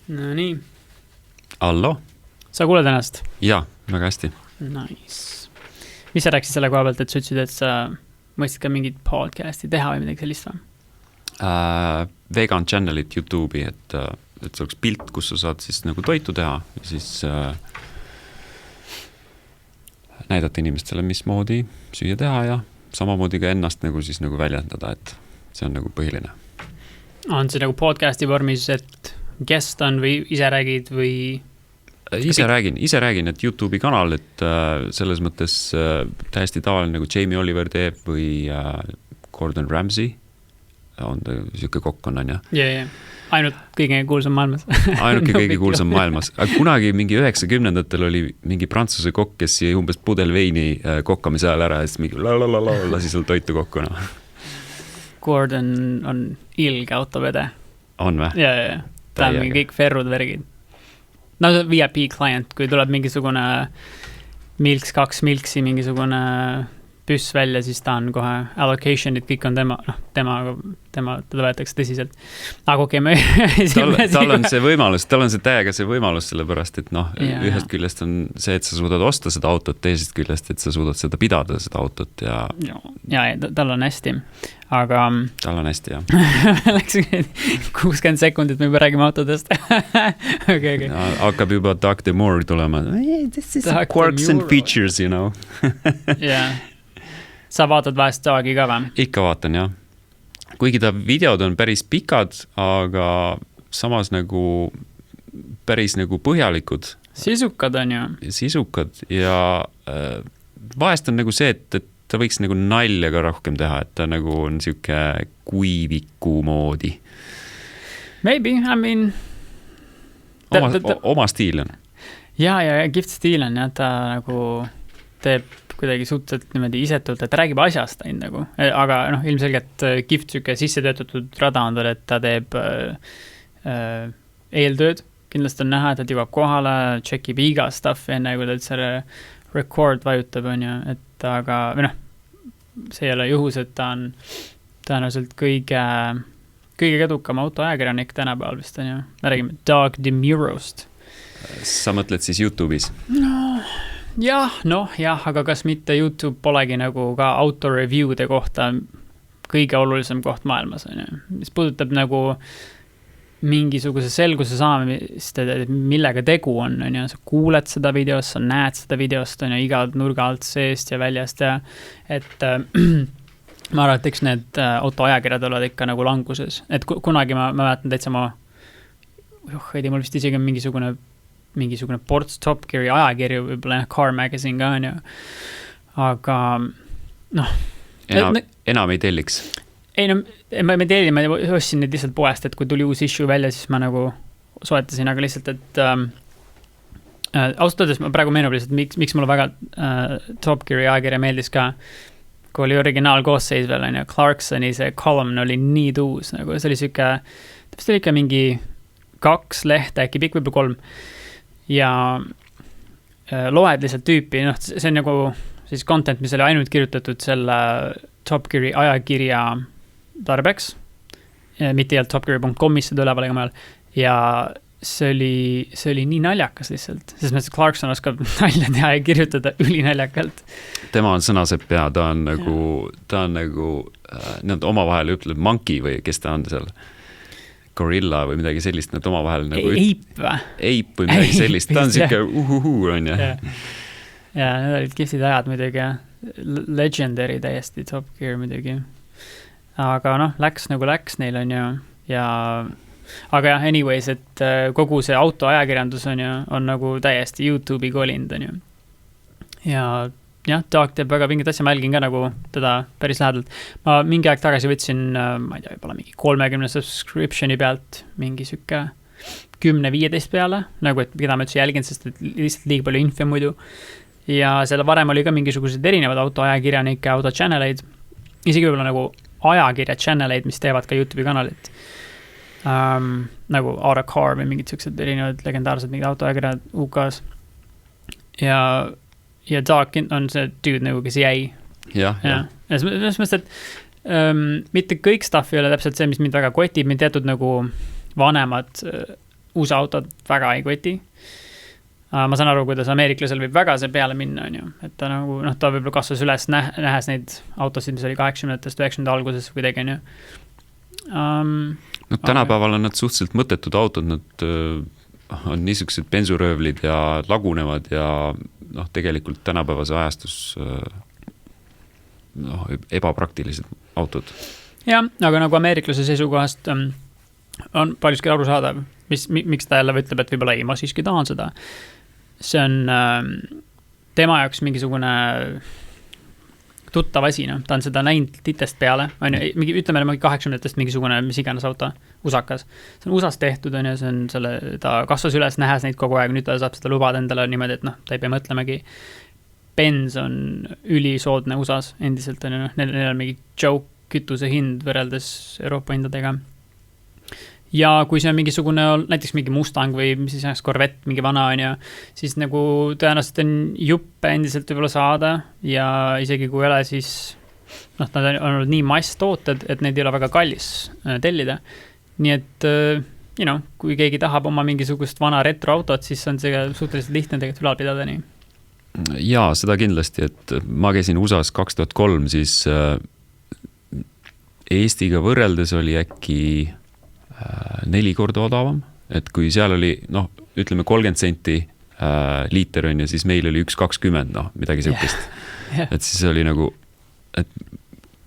No nii. Allo? Sa kuuled ennast? Jaa, väga hästi. Nice. Mis sa rääksid selle koha pealt, et sa ütlesid, et sa mõistsid ka mingit podcasti teha või midagi sellist või? Vegan channelit YouTube'i, et see oleks pilt, kus sa saad siis nagu toitu teha ja siis näidata inimestele, mismoodi süüa teha ja samamoodi ka ennast nagu siis nagu väljendada, et see on nagu põhiline. On see nagu podcasti vormis, et guest on või ise räägid või? Ise räägin, et YouTube'i kanal, et selles mõttes täiesti tavaline nagu Jamie Oliver teeb või Gordon Ramsay on ta siuke kokk on, ja? Yeah. Ainult kõige kuulsam maailmas. Ainult kõige kuulsam maailmas. Aga kunagi mingi 90-ndatel oli mingi prantsuse kokk, kes jäi umbes pudel veini kokkamise ajal ära ja siis mingi lasi seal toitu kokkuna. Gordon on ilge autopede. On või? Ja. Ta on kõik ferrud vergid. No VIP client, kui tuleb mingisugune Milks 2 Milksi, mingisugune püss välja, siis ta on kohe allocation'id, kõik on teda võetakse tõsiselt. Aga okei, tal on see võimalus, tal on see täiega see võimalus, sellepärast, et ühest küljest on see, et sa suudad osta seda autot, teisest küljest, et sa suudad seda pidada, seda autot ja tal on hästi, aga tal on hästi, jah. Läks 60 sekundit, me juba räägime autodest. Okay. Hakkab juba Doug DeMoore tulema. This is quirks and features, you know. Yeah. Sa vaatad vahest Doug'i ka või? Ikka vaatan, jah. Kuigi ta videod on päris pikad, aga samas nagu päris nagu põhjalikud. Sisukad on ju. Sisukad ja vahest on nagu see, et ta võiks nagu nalja ka rohkem teha, et ta nagu on siuke kuiviku moodi. Maybe, I mean oma stiil on. Ja gift stiil on, ja ta nagu teeb kuidagi suhteliselt niimoodi isetult, et ta räägib asjast nagu, aga ilmselgelt gift süke sisse töötatud rada on tal, et ta teeb eeltööd, kindlasti on näha, et ta jõuab kohale, checkib iga stuff enne, kui ta selle record vajutab, on ju, et aga see ei ole juhus, et ta on tõenäoliselt kõige edukam autoajakirjanik tänapäeval vist on ju, me räägime Doug DeMurost. Sa mõtled siis YouTube'is? Jah, aga kas mitte YouTube polegi nagu ka autoreview'de kohta kõige olulisem koht maailmas, on ju. Mis puudutab nagu mingisuguse selguse saamist, millega tegu on ju. Sa kuuled seda videost, sa näed seda videost, on ju, iga nurga alt seest ja väljast ja et ma arvan, et eks need autoajakirjad oled ikka nagu languses. Et kunagi ma mäletan täitsa mul vist isegi mingisugune Ports Top Geari ajakirju, võib-olla Car Magazine ka on ju. Aga enam ei telliks? Ei, ma tellin, ma ostsin neid lihtsalt poest, et kui tuli uus issue välja, siis ma nagu soetasin, aga lihtsalt, et ausalt öeldes ma praegu meenub lihtsalt, miks mulle väga Top Geari ajakirja meeldis ka, kui oli originaal koosseis veel, on ju, Clarksoni see column oli nii tuus, nagu see oli siuke, vist oli ikka mingi 2 lehte, äkki pikk võib-olla 3 ja loed lihtsalt tüüpi, see on nagu siis content, mis oli ainult kirjutatud selle Top Geari ajakirja tarbeks, mitte jälle topgear.com'is seda üleval ega mujal ja see oli nii naljakas lihtsalt, sest mõttes Clarkson oskab nalja teha ja kirjutada ülinaljakalt. Tema on sõnasepp ja ta on nagu nad omavahel ütleb monkey või kes ta on seal gorilla või midagi sellist, nad omavahel nagu Ape või midagi sellist, ta on siuke on ja. Ja need olid kihvtid ajad muidugi ja legendary täiesti Top Gear muidugi. Aga läks nagu läks neil on ju ja aga jah, anyways, et kogu see autoajakirjandus on ju, on nagu täiesti YouTube'i kolind on ju. Ja Doug teeb väga pingit asja, ma jälgin ka nagu teda päris lähedalt. Ma mingi aeg tagasi võtsin, ma ei tea, võib-olla mingi 30 subscriptioni pealt, mingi sükke 10-15 peale, nagu et keda ma üldse jälgin, sest et lihtsalt liiga palju info muidu. Ja selle varem oli ka mingisugused erinevad autoajakirjanike, autochanneleid, isegi võib-olla nagu ajakirja channeleid, mis teevad ka YouTube'i kanalit. Nagu Autocar või mingid sellised erinevad legendaarsed mingid autoajakirjad UK-s. Ja Doug on see dude nagu, kes jäi. Ja. Selles mõttes, et mitte kõik stuff ei ole täpselt see, mis mind väga kotib, mind teatud nagu vanemad USA autod väga ei koti. Ma saan aru, kuidas ameeriklasel võib väga see peale minna, on ju. Et ta nagu, ta võib-olla kasvas üles nähes neid autosid, mis oli 80-ndast, 90 alguses kuidagi, on ju. Tänapäeval on nad suhteliselt mõttetud autod, nad on niisugused bensuröövlid ja lagunevad ja tegelikult tänapäevase ajastus ebapraktilised autod. Jah, aga nagu ameeriklase seisukohast on paljuski aru saadav, miks ta jälle ütleb, et võib-olla ei, ma siiski tahan seda. See on tema jaoks mingisugune tuttav asi, ta on seda näinud titest peale, ütleme 80-ndast mingisugune mis iganes auto, usakas. See on usas tehtud, on ju, ta kasvas üles, nähes neid kogu aeg, nüüd ta saab seda lubada endale niimoodi, et ta ei pea mõtlemagi. Benz on ülisoodne usas endiselt, on ju, neil on mingi joke kütuse hind võrreldes Euroopa hindadega. Ja kui see on mingisugune, näiteks mingi Mustang või mis siis Corvette, mingi vana on ja siis nagu tõenäoliselt on juppe endiselt võib-olla saada ja isegi kui ole, siis nad on olnud nii masstooted, et neid ei ole väga kallis tellida. Nii et, kui keegi tahab oma mingisugust vana retroautot, siis on see suhteliselt lihtne tegelikult ülal pidada nii. Jaa, seda kindlasti, et ma käisin USAs 2003, siis Eestiga võrreldes oli äkki 4 korda odavam, et kui seal oli, ütleme 30 senti liiter on ja siis meil oli 1,20, midagi sellist. Et siis oli nagu, et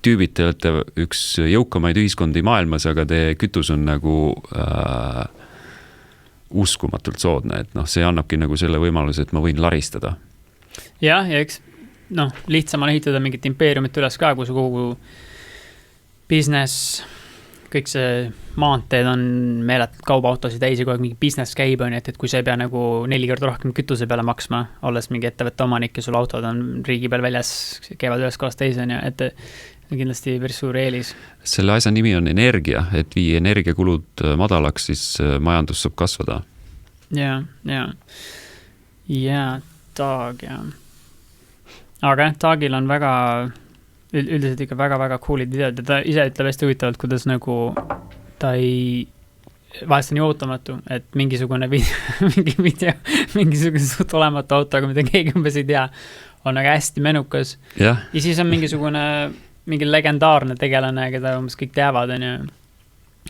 tüübid te olete üks jõukamaid ühiskondi maailmas, aga te kütus on nagu uskumatult soodne, et see annabki nagu selle võimaluse, et ma võin laristada. Ja eks, lihtsam on ehitada mingit impeeriumit üles ka, kui see kogu business, kõik see maanteed on meeled kaubaautosid täisi, kui mingi business käib on, et kui see ei pea nagu 4 korda rohkem kütuse peale maksma, olles mingi ettevõtte omanik ja sul autod on riigi peal väljas, käivad ühes kohast teise, et kindlasti päris suur eelis. Selle asja nimi on energia, et vii energiakulud madalaks, siis majandus saab kasvada. Ja, Taag, ja. Aga Taagil on väga üldiselt ikka väga-väga coolid videod ja ta ise ütleb hästi huvitavalt, kuidas nagu ta ei, vahest on nii ootamatu, et mingisugune video, mingisugune suht olematu autoga, mida keegi umbes ei tea, on aga hästi menukas. Ja siis on mingi legendaarne tegelane, keda umbes kõik teavad, on ju,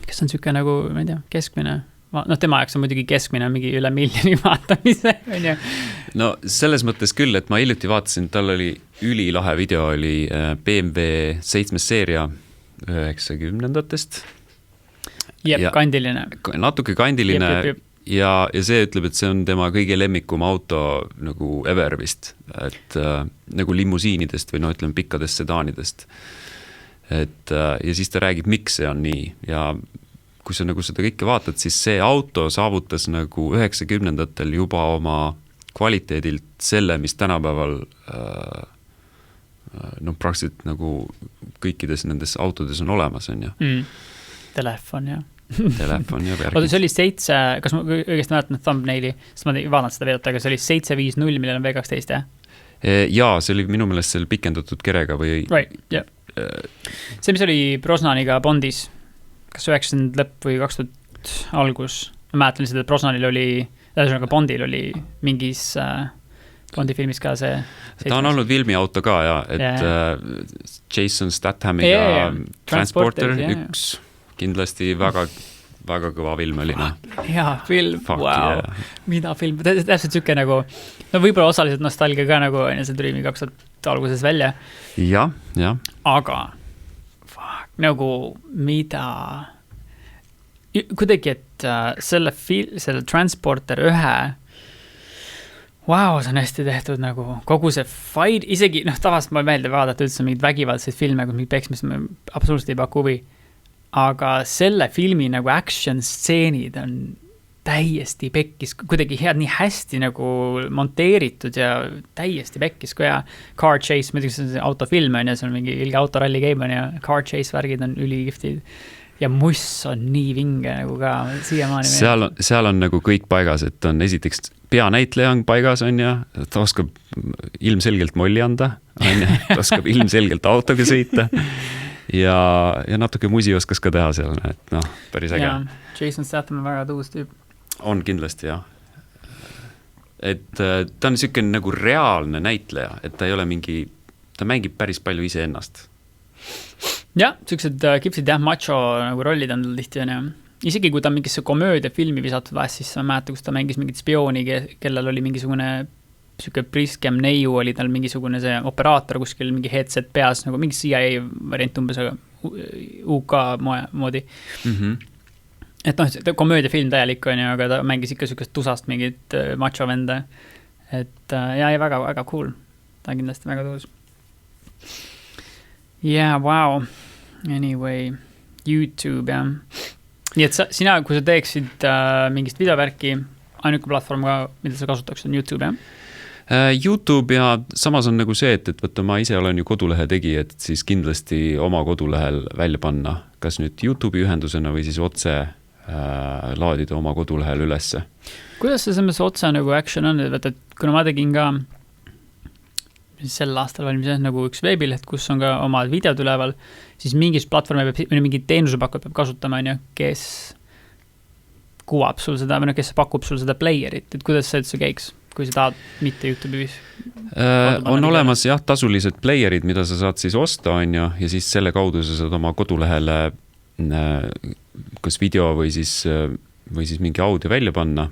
kes on siuke nagu, ma ei tea, keskmine. Tema jaoks on muidugi keskmine mingi üle miljoni vaatamise, on ju. No selles mõttes küll, et ma hiljuti vaatasin, tal oli ülilahe video, oli BMW 7 seeria 90-ndatest. Kandiline. Natuke kandiline ja see ütleb, et see on tema kõige lemmikum auto nagu ever vist, et nagu limusiinidest või ütleme pikkadest sedaanidest. Ja siis ta räägib, miks see on nii ja kui sa nagu seda kõike vaatad, siis see auto saavutas nagu 90-ndatel juba oma kvaliteedilt selle, mis tänapäeval praktiliselt nagu kõikides nendes autodes on olemas, on ju. Telefon, jah. Telefon, jah. Oota, see oli 7, kas ma õigesti mäletan thumbnaili, sest ma vaatan seda veedet, aga see oli 750, millel on V12, jah? Jaa, see oli minu meelest seal pikendatud kerega või... Right, jah. See, mis oli Brosnaniga Bondis, kas 90 lõpp või 2000 algus. Ma mäletan lihtsalt, et Brosnanil oli, Bondil oli mingis Bondi filmis ka see. Ta on olnud filmiauto ka, ja, et Jason Stathamiga Transporter, üks kindlasti väga, väga kõva film oli. Jaa, film, wow. Mida film, täpselt süke nagu, võib-olla osaliselt nostalgia ka nagu, see tuli 2000 alguses välja. Ja. Aga nagu mida kuidagi, et selle Transporter 1 wow, see on hästi tehtud nagu kogu see fight, isegi tavast ma ei meelde vaadata üldse mingid vägivaldseid filme, kus mingid peksmist ma absoluutselt ei paku huvi, aga selle filmi nagu action stseenid on täiesti pekkis, kuidagi head, nii hästi nagu monteeritud ja täiesti pekkis, kui car chase, muidugi see on autofilm on ja see on mingi ilge autoralli game on ja car chase värgid on üligiftid ja muss on nii vinge nagu ka siiamaani. Seal on nagu kõik paigas, et on esiteks peanäitleja on paigas on ja ta oskab ilmselgelt molli anda, on ja ta oskab ilmselgelt autoga sõita ja natuke musi oskas ka teha seal, et päris äge. Jason Statham on väga tuus tüüp. On kindlasti, jah. Et ta on niisugune nagu reaalne näitleja, et ta ei ole mingi, ta mängib päris palju iseennast. Jah, sellised kipsid macho nagu rollid on tihti, on ju. Isegi kui ta mingisse komöödiafilmi visatud vahest, siis ma mäletan, kus ta mängis mingit spiooni, kellel oli mingisugune siuke priskem neiu, oli tal mingisugune see operaator kuskil mingi headset peas, nagu mingi CIA variant umbes, aga UK moodi. Et noh, komöödiafilm täielik on ju, aga ta mängis ikka siukest tusast mingit macho venda. Et ja, väga, väga cool. Ta on kindlasti väga tuus. Yeah, wow. Anyway, YouTube, jah. Nii et sina, kui sa teeksid mingist videovärki, ainuke platvorm ka, mida sa kasutaks, on YouTube, jah? YouTube ja samas on nagu see, et võtta ma ise olen ju kodulehe tegi, et siis kindlasti oma kodulehel välja panna, kas nüüd YouTube'i ühendusena või siis otse laadida oma kodulehel ülesse. Kuidas see selles otse nagu action on, et kuna ma tegin ka sel aastal valmis nagu üks veebileht, kus on ka omad videod üleval, siis mingis platvormi peab, mingi teenusepakkud peab kasutama, kes kuvab sul seda, või kes pakub sul seda playerit, et kuidas see üldse käiks, kui sa tahad mitte YouTube'is? On olemas jah, tasulised playerid, mida sa saad siis osta, on ja siis selle kaudu sa saad oma kodulehele kas video või siis mingi audio välja panna.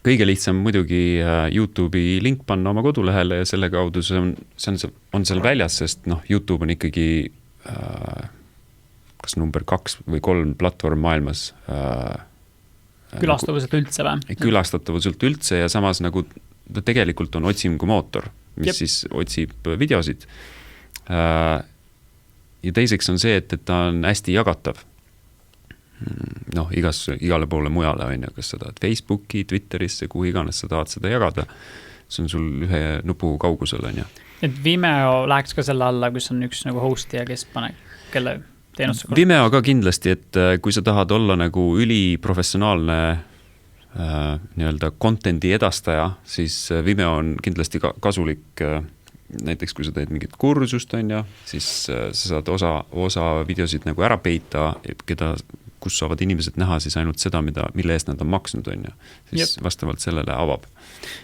Kõige lihtsam muidugi YouTube'i link panna oma kodulehele ja selle kaudu see on seal väljas, sest YouTube on ikkagi kas number 2 või 3 platvorm maailmas. Külastavuselt üldse või? Külastatavusult üldse ja samas nagu ta tegelikult on otsingumootor, mis siis otsib videosid. Ja teiseks on see, et ta on hästi jagatav. Igale poole mujale on ju, kas sa tahad Facebooki, Twitterisse, kuhu iganes sa tahad seda jagada. See on sul ühe nupu kaugusel on ju. Et Vimeo läheks ka selle alla, kus on üks nagu host ja kes paneb, kelle teenust? Vimeo ka kindlasti, et kui sa tahad olla nagu üliprofessionaalne nii-öelda contenti edastaja, siis Vimeo on kindlasti kasulik. Näiteks kui sa teed mingit kursust on ja siis sa saad osa videosid nagu ära peita, kus saavad inimesed näha siis ainult seda, mille eest nad on maksnud on ja siis vastavalt sellele avab.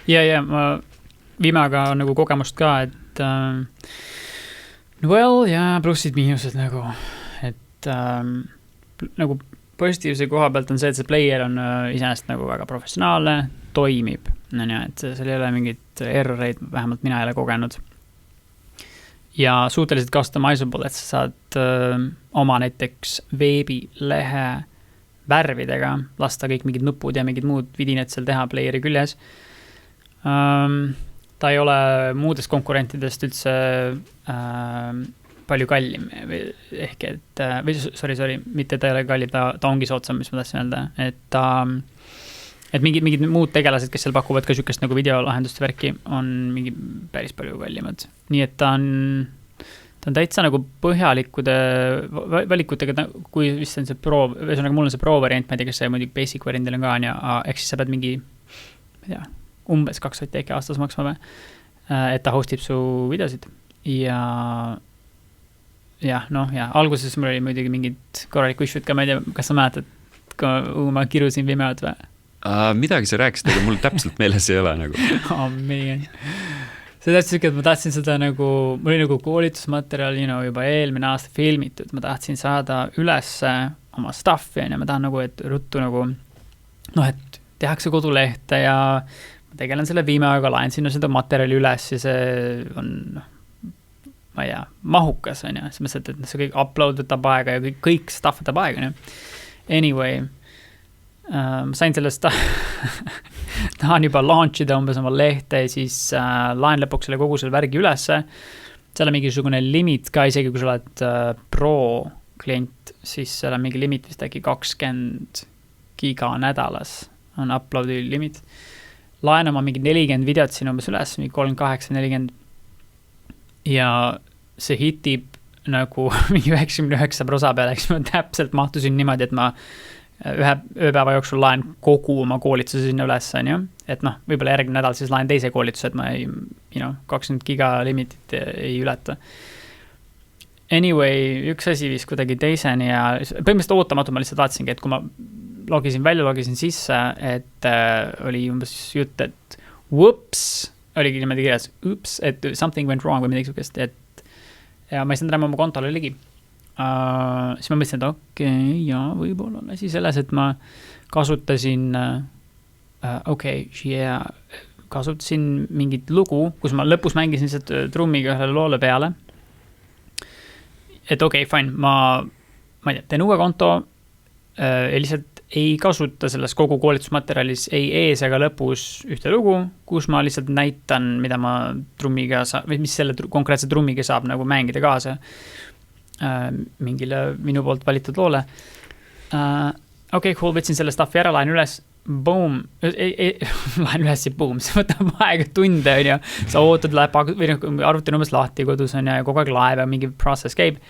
Ja ma Vimeoga on nagu kogemust ka, et plussid, miinused nagu, et nagu positiivse koha pealt on see, et see player on iseenesest nagu väga professionaalne, toimib, et seal ei ole mingit erroreid, vähemalt mina ei ole kogenud. Ja suhteliselt customizable, et sa saad oma näiteks veebilehe värvidega lasta kõik mingid nupud ja mingid muud vidined seal teha playeri küljes. Ta ei ole muudest konkurentidest üldse palju kallim, ehk et, sorry, mitte ta ei ole kallim, ta ongi soodsam, mis ma tahtsin öelda, et mingid muud tegelased, kes seal pakuvad ka sükest nagu videolahenduste värki, on mingi päris palju kallimad. Nii et ta on täitsa nagu põhjalikude valikutega, kui vist on see pro, nagu mul on see pro variant, ma ei tea, kas see muidugi basic variandil on ka, ehk siis sa pead mingi, ma ei tea, umbes 2 äkki aastas maksma, et ta hostib su videosid ja alguses mul oli muidugi mingid korraliku issued ka, ma ei tea, kas sa mäletad, kui ma kirusin Vimeot või? Midagi sa rääkisid, aga mul täpselt meeles ei ole nagu. See tähtsa siuke, et ma tahtsin seda nagu, mul oli nagu koolitusmaterjal, juba eelmine aasta filmitud, ma tahtsin saada üles oma stuffi ja ma tahan nagu, et ruttu nagu, et tehakse kodulehte ja ma tegelen selle Vimeoga, laen sinna seda materjali üles ja see on, ma ei tea, mahukas on ja, siis mõtlesin, et see kõik upload võtab aega ja kõik stuff võtab aega. Anyway, ma sain sellest tahan juba launchida umbes oma lehte ja siis laen lõpuks selle kogu selle värgi ülesse. Seal on mingisugune limit ka, isegi kui sa oled pro klient, siis seal on mingi limit vist äkki 20 giga nädalas on uploadi limit. Laen oma mingi 40 videot siin umbes üles, mingi 38-40 ja see hitib nagu mingi 99% peale, eks ma täpselt mahtusin niimoodi, et ma ühe ööpäeva jooksul laen kogu oma koolituse sinna üles, on ju. Et võib-olla järgmine nädal siis laen teise koolituse, et ma ei, 20 giga limitit ei ületa. Anyway, üks asi viis kuidagi teiseni ja põhimõtteliselt ootamatu ma lihtsalt vaatasingi, et kui ma logisin välja, logisin sisse, et oli umbes jutt, et whoops, oligi niimoodi kirjas, oops, et something went wrong või midagi sukest, et ja ma ei saanud enam oma kontole ligi. Siis ma mõtlesin, et okei, jaa, võib-olla on asi selles, et ma kasutasin kasutasin mingit lugu, kus ma lõpus mängisin lihtsalt trummiga ühele loole peale. Et fine, ma ei tea, teen uue konto, lihtsalt ei kasuta selles kogu koolitusmaterjalis ei ees ega lõpus ühte lugu, kus ma lihtsalt näitan, mida ma trummiga või mis selle konkreetse trummiga saab nagu mängida kaasa mingile minu poolt valitud loole. Cool, võtsin selle staffi ära, laen üles, boom, laen üles ja boom, see võtab aega tunde, on ju, sa ootad, või arvuti umbes lahti kodus, on ju, ja kogu aeg laeb ja mingi process käib.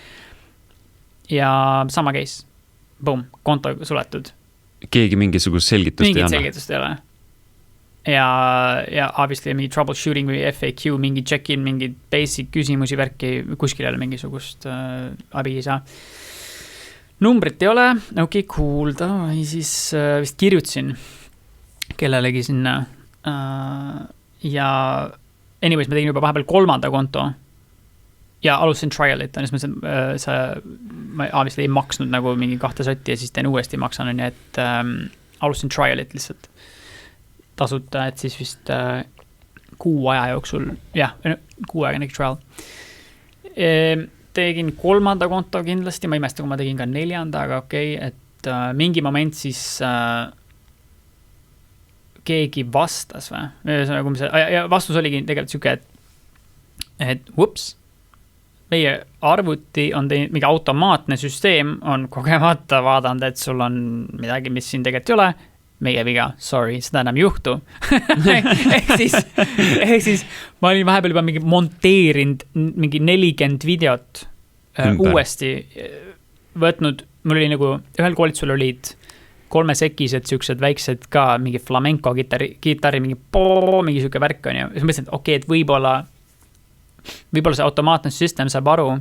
Ja sama case, boom, konto suletud. Keegi mingisugust selgitust ei anna? Mingit selgitust ei ole. Ja obviously mingi troubleshooting või FAQ, mingi check-in, mingi basic küsimusi värki, kuskil ei ole mingisugust abi ei saa. Numbrit ei ole, cool, siis vist kirjutasin kellelegi sinna ja anyways, ma tegin juba vahepeal 3. konto ja alustasin trialit, ma obviously ei maksnud nagu mingi 2 sotti ja siis teen uuesti maksan, et alustasin trialit lihtsalt tasuta, et siis vist 6 aja jooksul, 6 aega nägi trial. Tegin 3. konto kindlasti, ma imesta, kui ma tegin ka 4, aga et mingi moment siis keegi vastas või? Ja vastus oligi tegelikult siuke, et whoops, meie arvuti on mingi automaatne süsteem on kogemata vaadanud, et sul on midagi, mis siin tegelikult ei ole, meie viga, sorry, seda enam juhtu. ehk siis ma olin vahepeal juba mingi monteerinud mingi 40 videot uuesti võtnud, mul oli nagu, ühel koolitusel olid 3 sekised siuksed väiksed ka, mingi flamenco kitarri mingi siuke värk on ju, siis ma mõtlesin, et et võib-olla see automaatne süsteem saab aru,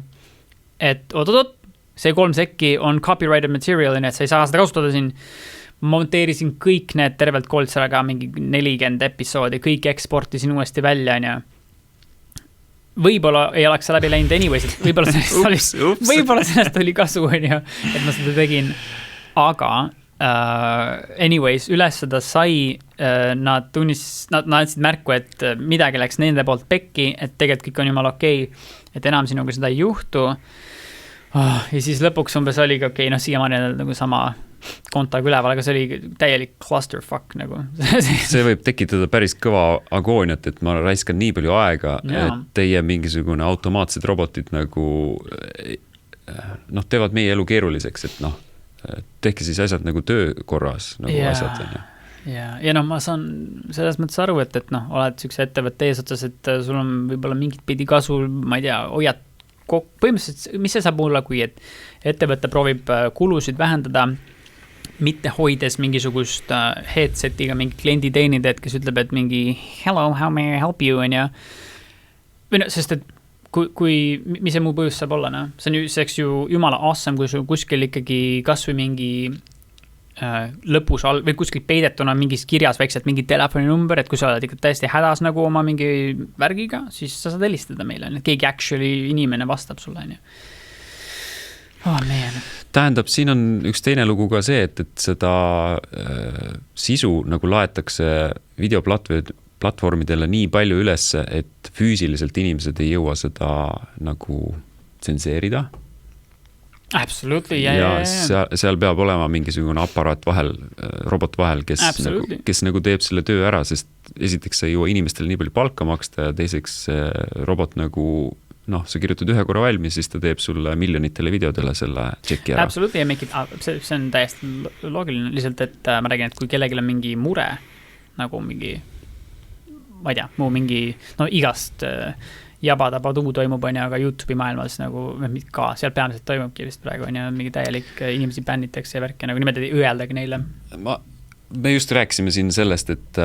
et oot, see 3 sekki on copyrighted material, et sa ei saa seda kasutada siin. Monteerisin kõik need tervelt koolitusega mingi 40 episoodi, kõik eksportisin uuesti välja, on ju. Võib-olla ei oleks läbi läinud anyways, et võib-olla sellest oli kasu, on ju, et ma seda tegin. Aga anyways, üles seda sai, nad andsid märku, et midagi läks nende poolt pekki, et tegelikult kõik on jumal okei, et enam sinuga seda ei juhtu. Ja siis lõpuks umbes oli siiamaani nagu sama kontaga üleval, aga see oli täielik clusterfuck nagu. See võib tekitada päris kõva agooniat, et ma raiskan nii palju aega, et teie mingisugune automaatsed robotid nagu teevad meie elu keeruliseks, et tehke siis asjad nagu töökorras nagu asjad. Ja ma saan selles mõttes aru, et oled sükse ettevõtte eesotsas, et sul on võib-olla mingit pidi kasu, ma ei tea, hoiad põhimõtteliselt, mis see saab olla, kui ettevõte proovib kulusid vähendada, mitte hoides mingisugust headsetiga mingi kliendi teenindajad, kes ütleb, et mingi hello, how may I help you, on ja sest et mis see muu põhjus saab olla, see on ju jumala awesome, kui sul kuskil ikkagi kas või mingi lõpus või kuskil peidetuna mingis kirjas väikselt mingi telefoninumber, et kui sa oled ikka täiesti hädas nagu oma mingi värgiga, siis sa saad helistada meile, et keegi actually inimene vastab sulle, on ju. Tähendab, siin on üks teine lugu ka see, et seda sisu nagu laetakse videoplatvormidele nii palju üles, et füüsiliselt inimesed ei jõua seda nagu tsenseerida. Absolutely, ja seal peab olema mingisugune aparaat vahel, robot vahel, kes nagu teeb selle töö ära, sest esiteks sa ei jõua inimestele nii palju palka maksta ja teiseks robot nagu sa kirjutad ühe korra valmis, siis ta teeb sulle miljonitele videodele selle tšeki ära. Absolutely, see on täiesti loogiline, lihtsalt, et ma räägin, et kui kellelgi on mingi mure, nagu mingi, ma ei tea, muu mingi, igast jabadabaduu toimub, on ju, aga YouTube'i maailmas nagu ka, seal peamiselt toimubki vist praegu, on ju, mingi täielik inimesi bännitakse ja värke, nagu niimoodi öeldagi neile. Me just rääkisime siin sellest, et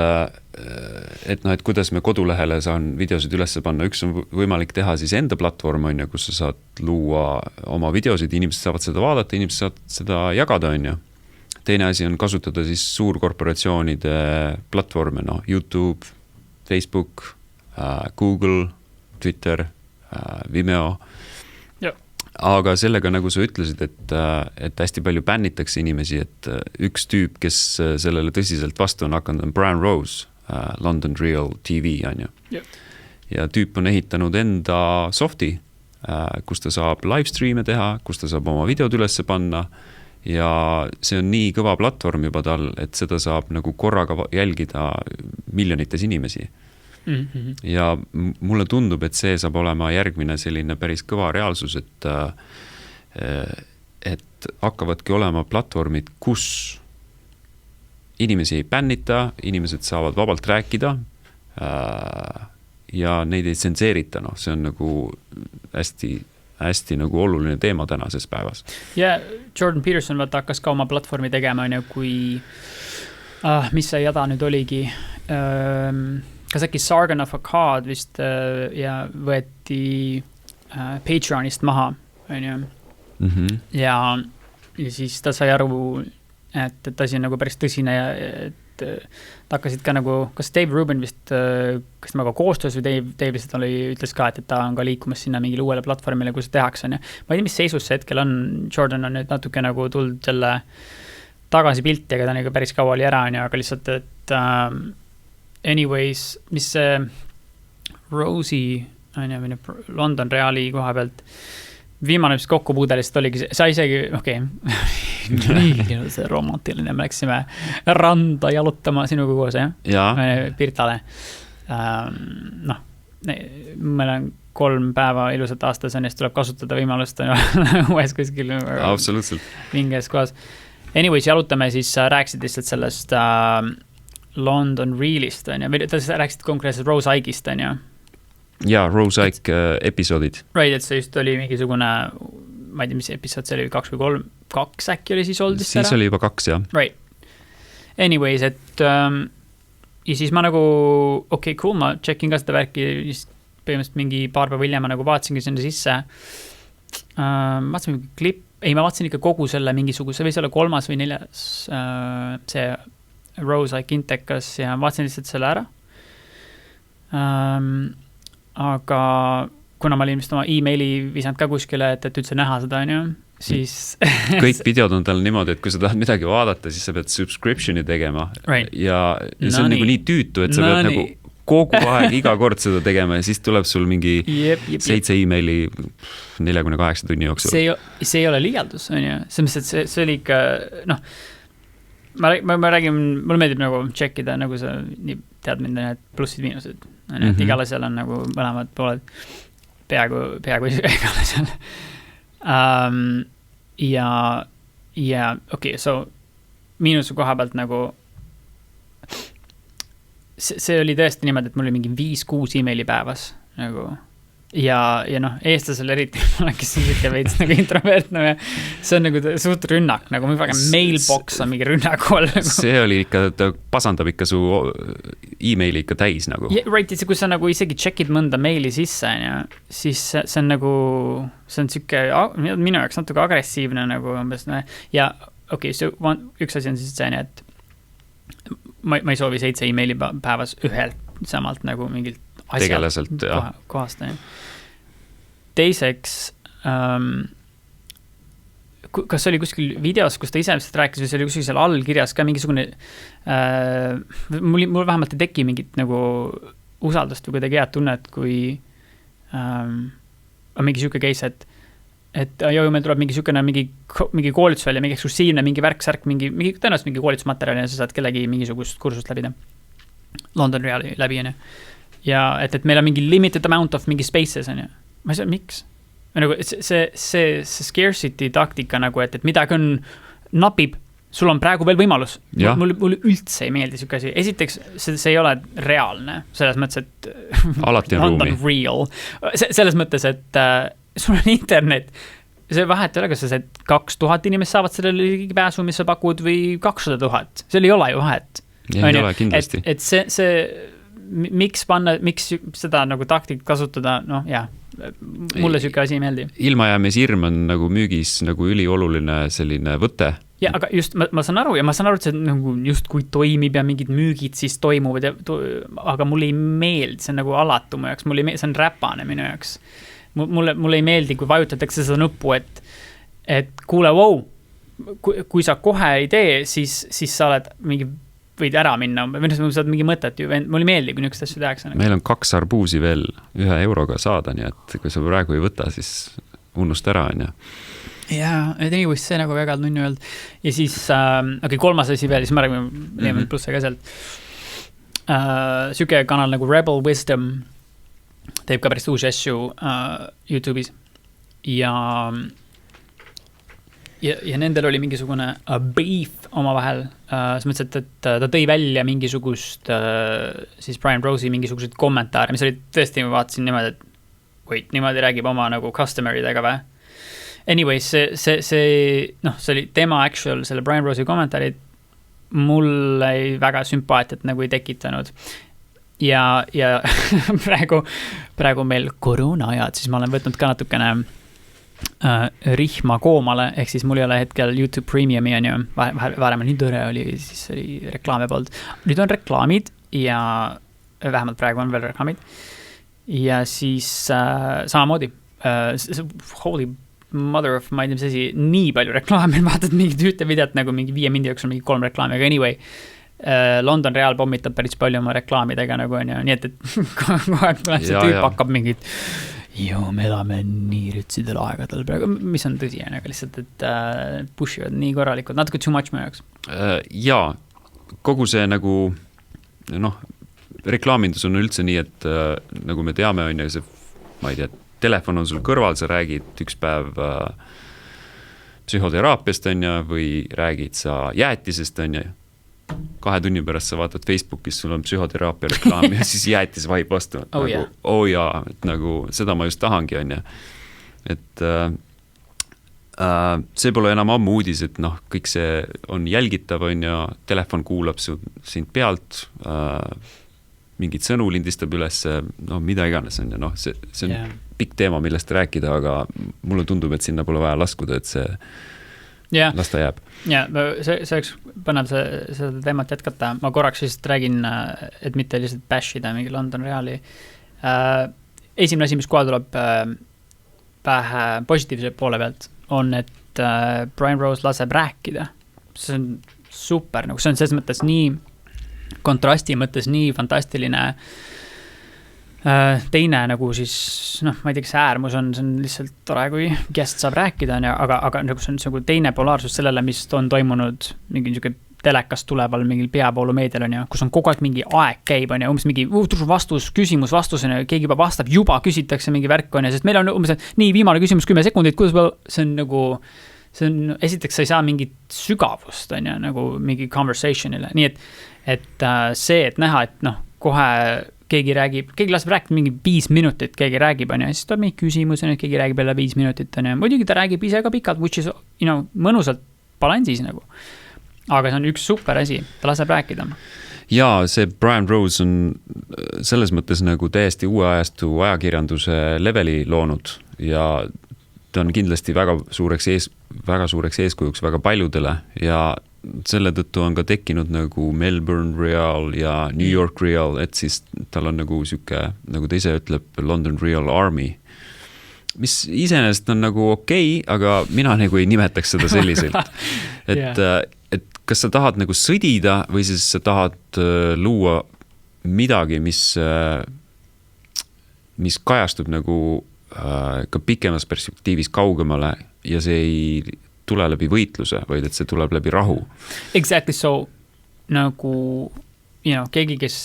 kuidas me kodulehele saan videosid üles panna. Üks on võimalik teha siis enda platvorm, on ju, kus sa saad luua oma videosid, inimesed saavad seda vaadata, inimesed saavad seda jagada, on ju. teine asi on kasutada siis suurkorporatsioonide platvorme, YouTube, Facebook, Google, Twitter, Vimeo. Aga sellega, nagu sa ütlesid, et hästi palju bännitakse inimesi, et üks tüüp, kes sellele tõsiselt vastu on hakanud, on Brian Rose, London Real TV, on ju. Ja tüüp on ehitanud enda softi, kus ta saab livestreame teha, kus ta saab oma videod ülesse panna ja see on nii kõva platvorm juba tal, et seda saab nagu korraga jälgida miljonites inimesi. Ja mulle tundub, et see saab olema järgmine selline päris kõva reaalsus, et hakkavadki olema platvormid, kus inimesi ei bännita, inimesed saavad vabalt rääkida ja neid ei tsenseerita, see on nagu hästi nagu oluline teema tänases päevas. Ja Jordan Peterson hakkas ka oma platvormi tegema, kui mis see jada nüüd oligi, kas äkki Sargon of Akkad vist ja võeti Patreonist maha, on ju. Ja siis ta sai aru, et asi on nagu päris tõsine ja et ta hakkasid ka nagu, kas Dave Rubin vist, kas temaga koostöös või Dave lihtsalt ütles ka, et ta on ka liikumas sinna mingile uuele platvormile, kus tehakse, on ju. Ma ei tea, mis seisus see hetkel on, Jordan on nüüd natuke nagu tulnud selle tagasi pilti, aga ta on nagu päris kaua oli ära, on ju, aga lihtsalt, et anyways, mis see Rosie, London Reali koha pealt, viimane mis kokkupuudelist oligi, sa isegi, nii see romantiline, me läksime randa jalutama sinuga koos, Pirtale. Meil on 3 päeva ilusat aastas, on tuleb kasutada võimalust uues kuskil minges kohas. Anyways, jalutame, siis rääkisid lihtsalt sellest London Realist, on ju, või ta rääkisid konkreetselt Rose Ike'ist, on ju? Ja, Rose Ike episoodid. Right, et see just oli mingisugune, ma ei tea, mis episood see oli, 2 või 3, 2 äkki oli siis oldist ära? Siis oli juba 2, jah. Right. Anyways, et ja siis ma nagu, cool, ma checkin ka seda värki, põhimõtteliselt mingi paar päeva hiljem ma nagu vaatasingi sinna sisse. Vaatasin mingi klipp, ei, ma vaatasin ikka kogu selle mingisuguse, või see oli 3. või 4. see Rose Ike Intekas ja vaatasin lihtsalt selle ära. Aga kuna ma olin vist oma e-maili visanud ka kuskile, et üldse näha seda, on ju, siis kõik videod on tal niimoodi, et kui sa tahad midagi vaadata, siis sa pead subscriptioni tegema ja see on nagu nii tüütu, et sa pead nagu kogu aeg iga kord seda tegema ja siis tuleb sul mingi 7 e-maili 48 tunni jooksul. See ei ole liialdus, on ju, see oli ikka, ma räägin, mulle meeldib nagu checkida, nagu sa tead mind, need plussid, miinused. Et igal asjal on nagu mõlemad pooled peaaegu igale seal. Ja so miinuse koha pealt nagu see oli tõesti niimoodi, et mul oli mingi 5-6 e-maili päevas nagu ja eestlasel eriti kes on siuke veits nagu introvertne ja see on nagu suht rünnak, nagu mailbox on mingi rünnaku all nagu. See oli ikka, ta pasandab ikka su e-maili ikka täis nagu. Right, kui sa nagu isegi checkid mõnda meili sisse, siis see on nagu, see on siuke minu jaoks natuke agressiivne nagu umbes, ja üks asi on siis see, et ma ei soovi 7 e-maili päevas ühelt samalt nagu mingilt tegeleselt, kohast. Teiseks, kas oli kuskil videos, kus ta ise rääkis, või see oli kuskil seal allkirjas ka mingisugune, mul vähemalt ei teki mingit nagu usaldust või kuidagi head tunnet, kui on mingi siuke case, et meil tuleb mingi siukene mingi koolitus välja, mingi eksklusiivne, mingi värksärk, tõenäoliselt mingi koolitusmaterjali ja sa saad kellegi mingisugust kursust läbida. London Reali läbi, ja et meil on mingi limited amount of mingi spaces, on ju. Ma ei saa, miks? Nagu, see scarcity taktika, nagu, et midagi on napib, sul on praegu veel võimalus. Mulle üldse ei meeldi siuke asi. Esiteks, see ei ole reaalne. Selles mõttes, et alati on London Real. Selles mõttes, et sul on internet. See vahet ei ole, kas sa 2000 inimest saavad sellele ligipääsu, mis sa pakud, või 200 000. Seal ei ole ju vahet. Ei ole kindlasti. Et see miks seda nagu taktik kasutada, mulle siuke asi ei meeldi. Ilmajäämishirm on nagu müügis nagu ülioluline selline võte ja aga just ma saan aru et see nagu just kui toimib ja mingid müügid siis toimuvad aga mulle ei meeldi, see on nagu alatu mu jaoks, see on räpane minu jaoks. Mulle ei meeldi, kui vajutatakse seda nuppu, et kuule, wow, kui sa kohe ei tee, siis sa oled mingi võid ära minna, või sa oled mingi mõtet ju, mulle ei meeldi, kui niisugust asju tehakse. Meil on 2 arbuusi veel 1 euroga saada, nii et kui sa praegu ei võta, siis unust ära, on ju. Jaa, anyways, see nagu väga nunnu öelda. Ja siis, kolmas asi veel, siis ma räägin Leemen plusse ka sealt. Süke kanal nagu Rebel Wisdom teeb ka päris uusi asju YouTube'is. Ja nendel oli mingisugune beef omavahel. Sa mõtlesid, et ta tõi välja mingisugust siis Brian Rose'i mingisugused kommentaare, mis oli tõesti, ma vaatasin niimoodi, et wait, niimoodi räägib oma nagu customeridega või? Anyways, see oli tema actual, selle Brian Rose'i kommentaarid mulle väga sümpaatiat nagu ei tekitanud. Ja praegu meil koroona ajad, siis ma olen võtnud ka natukene rihma koomale, ehk siis mul ei ole hetkel YouTube Premiumi on ju, varem nii tõre oli, siis oli reklaame poolt. Nüüd on reklaamid ja vähemalt praegu on veel reklaamid. Ja siis samamoodi, holy mother of ma ei tea, mis asi, nii palju reklaame, vaatad mingit ühte videot nagu mingi 5 mindi jooksul mingi 3 reklaami, aga anyway, London Real pommitab päris palju oma reklaamidega nagu on ju, nii et kogu aeg see tüüp hakkab mingit me elame nii rütsidel aegadel praegu, mis on tõsi, aga lihtsalt, et pushivad nii korralikult, natuke too much mu jaoks. Jaa, kogu see nagu reklaamindus on üldse nii, et nagu me teame, on ju see, ma ei tea, telefon on sul kõrval, sa räägid üks päev psühhoteraapiast on ju, või räägid sa jäätisest on ju. 2 tunni pärast sa vaatad Facebookis, sul on psühhoteraapia reklaam ja siis jäätis vaib vastu. Et nagu seda ma just tahangi on ju. Et see pole enam ammu uudis, et kõik see on jälgitav on ju, telefon kuulab sind pealt, mingid sõnu lindistab üles, mida iganes on ju, see on pikk teema, millest rääkida, aga mulle tundub, et sinna pole vaja laskuda, et see lasta jääb. Ja, see oleks põnev seda teemat jätkata. Ma korraks lihtsalt räägin, et mitte lihtsalt bashida mingi London Reali. Esimene asi, mis kohe tuleb pähe positiivse poole pealt, on, et Brian Rose laseb rääkida. See on super, nagu see on selles mõttes nii kontrasti mõttes nii fantastiline teine nagu siis, ma ei tea, kas äärmus on, see on lihtsalt tore, kui guest saab rääkida, aga nagu see on nagu teine polaarsus sellele, mis on toimunud mingi niisugune telekast tuleval mingil peavoolumeedial on ju, kus on kogu aeg mingi aeg käib on ju, umbes mingi vastus, küsimus vastusena, keegi juba vastab, juba küsitakse mingi värk on ju, sest meil on umbes nii viimane küsimus 10 sekundit, kuidas see on nagu, esiteks sa ei saa mingit sügavust on ju, nagu mingi conversationile, nii et see, et näha, et kohe keegi laseb rääkida mingi 5 minutit, keegi räägib, on ju, siis tuleb mingi küsimus, keegi räägib jälle 5 minutit, on ju, muidugi ta räägib ise ka pikalt, which is, mõnusalt balansis nagu. Aga see on üks super asi, ta laseb rääkida. Jaa, see Brian Rose on selles mõttes nagu täiesti uue ajastu ajakirjanduse leveli loonud ja ta on kindlasti väga suureks eeskujuks väga paljudele ja selle tõttu on ka tekkinud nagu Melbourne Real ja New York Real, et siis tal on nagu süke, nagu ta ise ütleb, London Real Army, mis iseenesest on nagu okei, aga mina nagu ei nimetaks seda selliselt. Et kas sa tahad nagu sõdida või siis sa tahad luua midagi, mis kajastub nagu ka pikemas perspektiivis kaugemale ja see ei tule läbi võitluse, vaid et see tuleb läbi rahu. Exactly so, nagu keegi, kes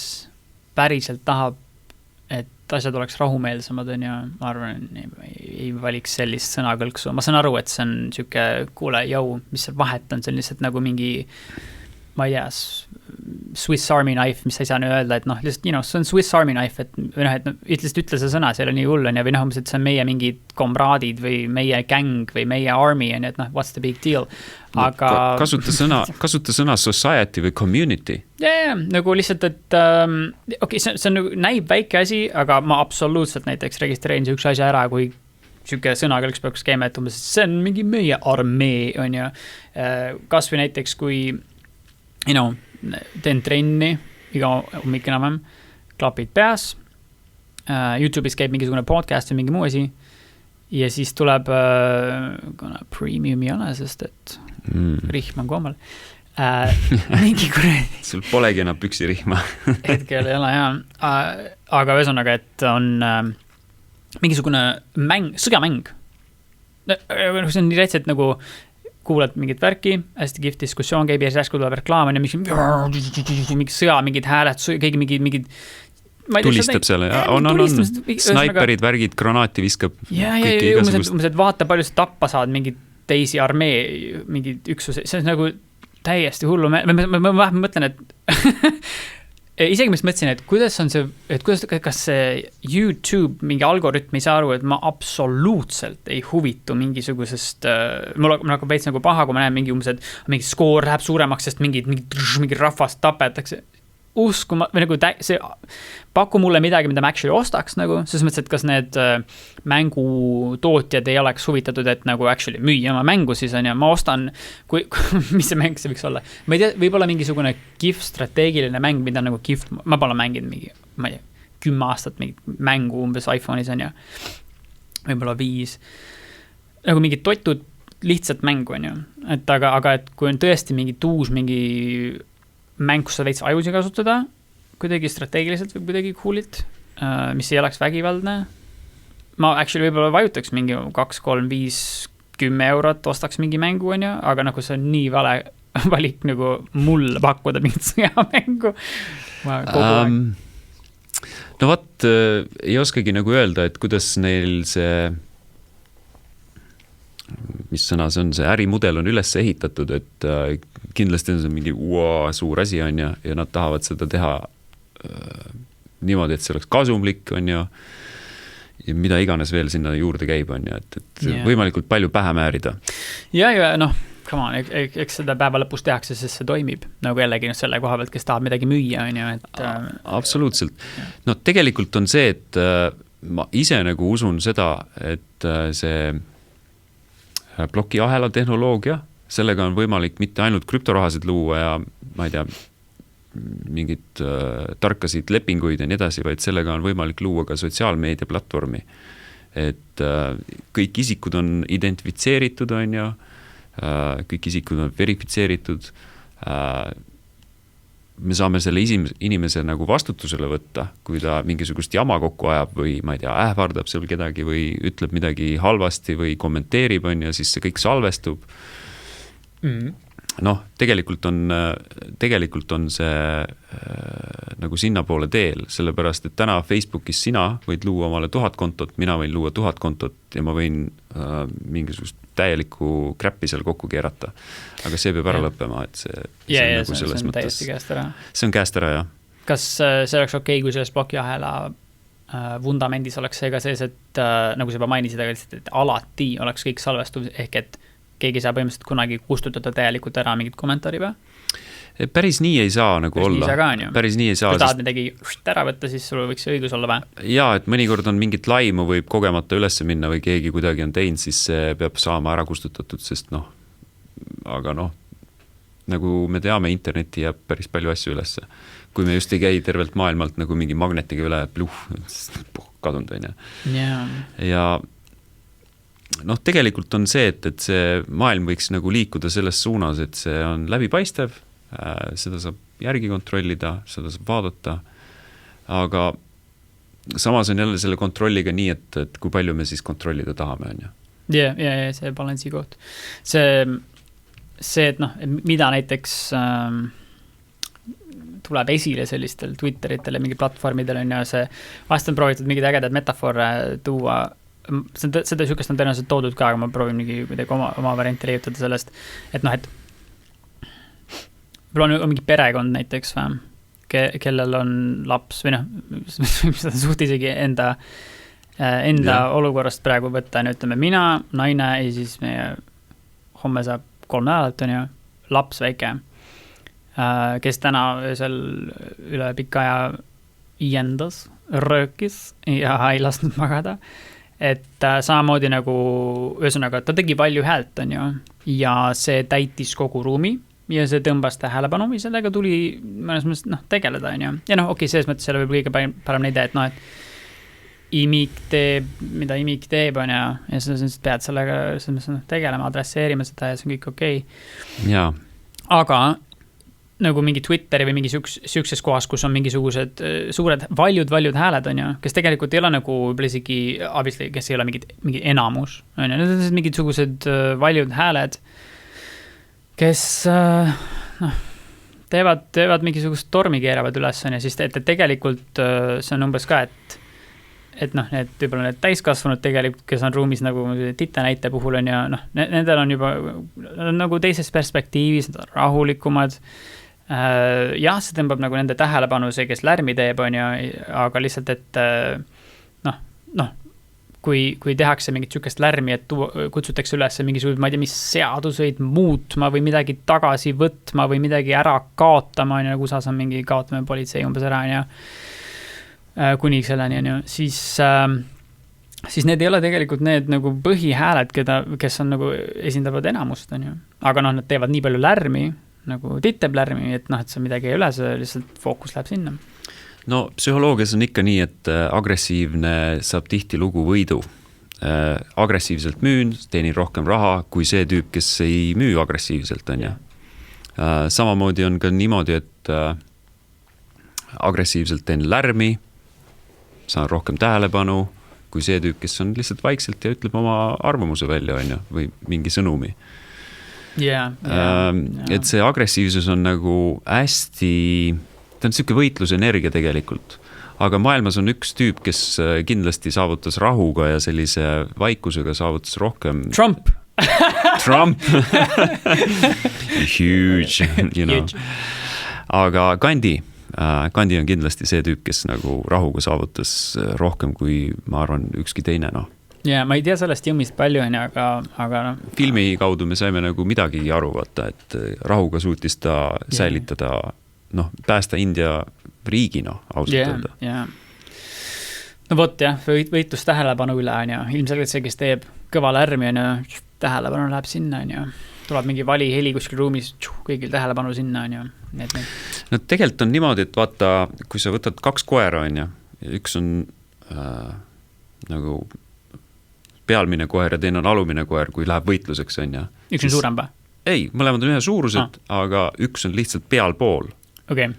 päriselt tahab, et asjad oleks rahumeelsemad, on ja ma arvan, ei valiks sellist sõnakõlksu. Ma saan aru, et see on siuke, kuule, mis see vahet on, see on lihtsalt nagu mingi, ma ei tea, Swiss Army knife, mis sa ei saa nüüd öelda, et lihtsalt, see on Swiss Army knife, et ütle see sõna, see ei ole nii hull, või et see on meie mingid komraadid või meie gang või meie army, et what's the big deal. Aga kasuta sõna society või community. Nagu lihtsalt, et okei, see on nagu näib väike asi, aga ma absoluutselt näiteks registreerin see üks asja ära, kui siuke sõnakõlks peaks käima, et umbes, see on mingi meie armee, on ju. Kas või näiteks, kui teen trenni iga hommik enam, klapid peas, YouTube'is käib mingisugune podcast või mingi muu asi ja siis tuleb premium ei ole, sest et rihm on koomal. Mingi kuradi. Sul polegi enam püksirihma. Hetkel ei ole, jaa. Aga ühesõnaga, et on mingisugune mäng, sõjamäng. See on nii rätselt nagu kuulad mingit värki, hästi kihvt diskussioon käib ja siis äsku tuleb reklaam ja mingi sõja, mingid hääled, keegi mingid tulistab seal, on. Snaiperid, värgid, granaati viskab. Ja, umbes, et vaata palju sa tappa saad mingid teisi armee, mingid üksuse, see on nagu täiesti hullu. Ma mõtlen, et isegi mis mõtlesin, et kuidas on see, et kas see YouTube mingi algoritm ei saa aru, et ma absoluutselt ei huvitu mingisugusest, mul hakkab veits nagu paha, kui ma näen mingi umbes, et mingi skoor läheb suuremaks, sest mingi rahvast tapetakse. Uskuma, või nagu see paku mulle midagi, mida ma actually ostaks nagu, selles mõttes, et kas need mängutootjad ei oleks huvitatud, et nagu actually müüa oma mängu siis on ja ma ostan, mis see mäng see võiks olla? Ma ei tea, võib-olla mingisugune kihvt strateegiline mäng, mida nagu kihvt, ma pole mänginud mingi, ma ei tea, 10 aastat mingit mängu umbes iPhone'is on ja võib-olla 5. Nagu mingid totud lihtsalt mängu on ju, et aga et kui on tõesti mingi tuus, mingi mäng, kus sa veits ajusi kasutada, kuidagi strateegiliselt või kuidagi coolilt, mis ei oleks vägivaldne. Ma actually võib-olla vajutaks mingi 2, 3, 5, 10 eurot, ostaks mingi mängu, on ju, aga nagu see on nii vale valik nagu mulle pakkuda mingit sõjamängu. No vaat, ei oskagi nagu öelda, et kuidas neil see mis sõna see on, see ärimudel on üles ehitatud, et kindlasti on see mingi suur asi on ja nad tahavad seda teha niimoodi, et see oleks kasumlik on ja mida iganes veel sinna juurde käib on ja, et võimalikult palju pähe määrida. Ja come on, eks seda päeva lõpus tehakse, sest see toimib nagu jällegi selle koha pealt, kes tahab midagi müüa on ju, et absoluutselt. No tegelikult on see, et ma ise nagu usun seda, et see plokiahela tehnoloogia, sellega on võimalik mitte ainult krüptorahasid luua ja ma ei tea, mingid tarkasid lepinguid ja nii edasi, vaid sellega on võimalik luua ka sotsiaalmeedia platvormi. Et kõik isikud on identifitseeritud on ja kõik isikud on verifitseeritud. Me saame selle inimese nagu vastutusele võtta, kui ta mingisugust jama kokku ajab või ma ei tea, ähvardab seal kedagi või ütleb midagi halvasti või kommenteerib on ja siis see kõik salvestub. Noh, tegelikult on see nagu sinna poole teel, sellepärast, et täna Facebookis sina võid luua omale 1000 kontot, mina võin luua 1000 kontot ja ma võin mingisugust täielikku kräppi seal kokku keerata. Aga see peab ära lõppema, et see on täiesti käest ära. See on käest ära, jah. Kas see oleks okei, kui selles blokiahela vundamendis oleks see ka sees, et nagu sa juba mainisid, aga lihtsalt, et alati oleks kõik salvestuv, ehk et keegi saab põhimõtteliselt kunagi kustutada täielikult ära mingit kommentaari või? Päris nii ei saa nagu olla. Päris nii ei saa. Kui tahad midagi ära võtta, siis sul võiks õigus olla või? Jaa, et mõnikord on mingit laimu võib kogemata üles minna või keegi kuidagi on teinud, siis see peab saama ära kustutatud, sest aga nagu me teame, interneti jääb päris palju asju ülesse. Kui me just ei käi tervelt maailmalt nagu mingi magnetiga üle, kadunud on ja. Ja tegelikult on see, et see maailm võiks nagu liikuda selles suunas, et see on läbipaistev, seda saab järgi kontrollida, seda saab vaadata, aga samas on jälle selle kontrolliga nii, et kui palju me siis kontrollida tahame, on ju. Ja, see balansi koht. See, et mida näiteks tuleb esile sellistel Twitteritel ja mingi platvormidel on ja see, vahest on proovitud mingid ägedad metafoore tuua, seda sükest on tõenäoliselt toodud ka, aga ma proovin midagi oma varianti leiutada sellest, et et on mingi perekond näiteks, kellel on laps või seda suht isegi enda olukorrast praegu võtta, ütleme mina, naine ja siis meie homme saab 3 nädalat on ju, laps väike, kes täna seal üle pika aja iendas, röökis ja ei lasknud magada. et samamoodi nagu, ühesõnaga, ta tegi palju häält, on ju, ja see täitis kogu ruumi ja see tõmbas tähelepanu ja sellega tuli mõnes mõttes tegeleda, on ju. Ja okei, selles mõttes selle võib kõige parem näide, et et imik teeb, mida imik teeb, on ju, ja sa pead sellega tegelema, adresseerima seda ja see on kõik okei. Jaa. Aga nagu mingi Twitteri või mingi sükses kohas, kus on mingisugused suured, valjud hääled, on ju, kes tegelikult ei ole nagu isegi obviously, kes ei ole mingi enamus, on ju, need on mingid sugused valjud hääled, kes teevad mingisugust tormi keeravad üles, on ju, siis tegelikult see on umbes ka, et need võib-olla need täiskasvanud tegelikult, kes on ruumis nagu tite näite puhul, on ju, nendel on juba nagu teises perspektiivis, nad on rahulikumad. Jah, see tõmbab nagu nende tähelepanu see, kes lärmi teeb, on ju, aga lihtsalt, et kui tehakse mingit sükest lärmi, et kutsutakse üles mingisugused, ma ei tea, mis seaduseid muutma või midagi tagasi võtma või midagi ära kaotama, on ju, nagu USA-s on mingi kaotame politsei umbes ära, on ju, kuni selleni, on ju, siis need ei ole tegelikult need nagu põhihääled, kes on nagu esindavad enamust, on ju. Aga nad teevad nii palju lärmi, nagu titeb lärmi, et et see midagi ei üle, see lihtsalt fookus läheb sinna. No psühholoogias on ikka nii, et agressiivne saab tihti lugu võidu. Agressiivselt müün, teenin rohkem raha kui see tüüp, kes ei müü agressiivselt, on ju. Samamoodi on ka niimoodi, et agressiivselt teen lärmi, saan rohkem tähelepanu kui see tüüp, kes on lihtsalt vaikselt ja ütleb oma arvamuse välja, on ju, või mingi sõnumi. Et see agressiivsus on nagu hästi, ta on selline võitlusenergia tegelikult, aga maailmas on üks tüüp, kes kindlasti saavutas rahuga ja sellise vaikusega saavutas rohkem. Trump. Huge, you know. Aga Gandhi on kindlasti see tüüp, kes nagu rahuga saavutas rohkem kui, ma arvan, ükski teine, Ja ma ei tea sellest jõmmist palju, aga filmi kaudu me saime nagu midagi aru võtta, et rahuga suutis ta säilitada, päästa India riigi, ausalt öelda. No võt jah, võitlus tähelepanu üle, on ju. Ilmselgelt see, kes teeb kõva lärmi, on ju, tähelepanu läheb sinna, on ju. Tuleb mingi vali heli kuskil ruumis, kõigil tähelepanu sinna, on ju. No tegelikult on niimoodi, et vaata, kui sa võtad 2 koera, on ju, ja üks on nagu pealmine koer ja teine on alumine koer, kui läheb võitluseks, on ju. Üks on suurem või? Ei, mõlemad on ühe suurused, aga üks on lihtsalt pealpool. Okay.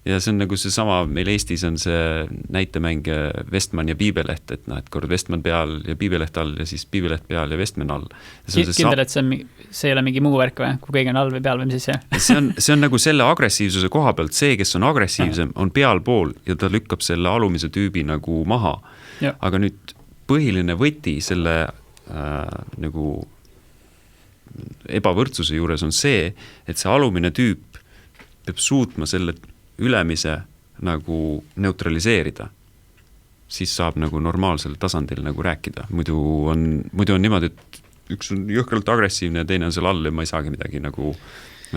Ja see on nagu see sama, meil Eestis on see näitemäng Vestman ja Piibeleht, et kord Vestman peal ja Piibeleht all ja siis Piibeleht peal ja Vestman all. Kindel, et see ei ole mingi muu värk või? Kui keegi on all või peal või mis siis see on nagu selle agressiivsuse koha pealt, see, kes on agressiivsem, on pealpool ja ta lükkab selle alumise tüübi nagu maha. Aga nüüd põhiline võti selle nagu ebavõrdsuse juures on see, et see alumine tüüp peab suutma selle ülemise nagu neutraliseerida. Siis saab nagu normaalsel tasandil nagu rääkida. Muidu on niimoodi, et üks on jõhkralt agressiivne ja teine on seal all ja ma ei saagi midagi nagu,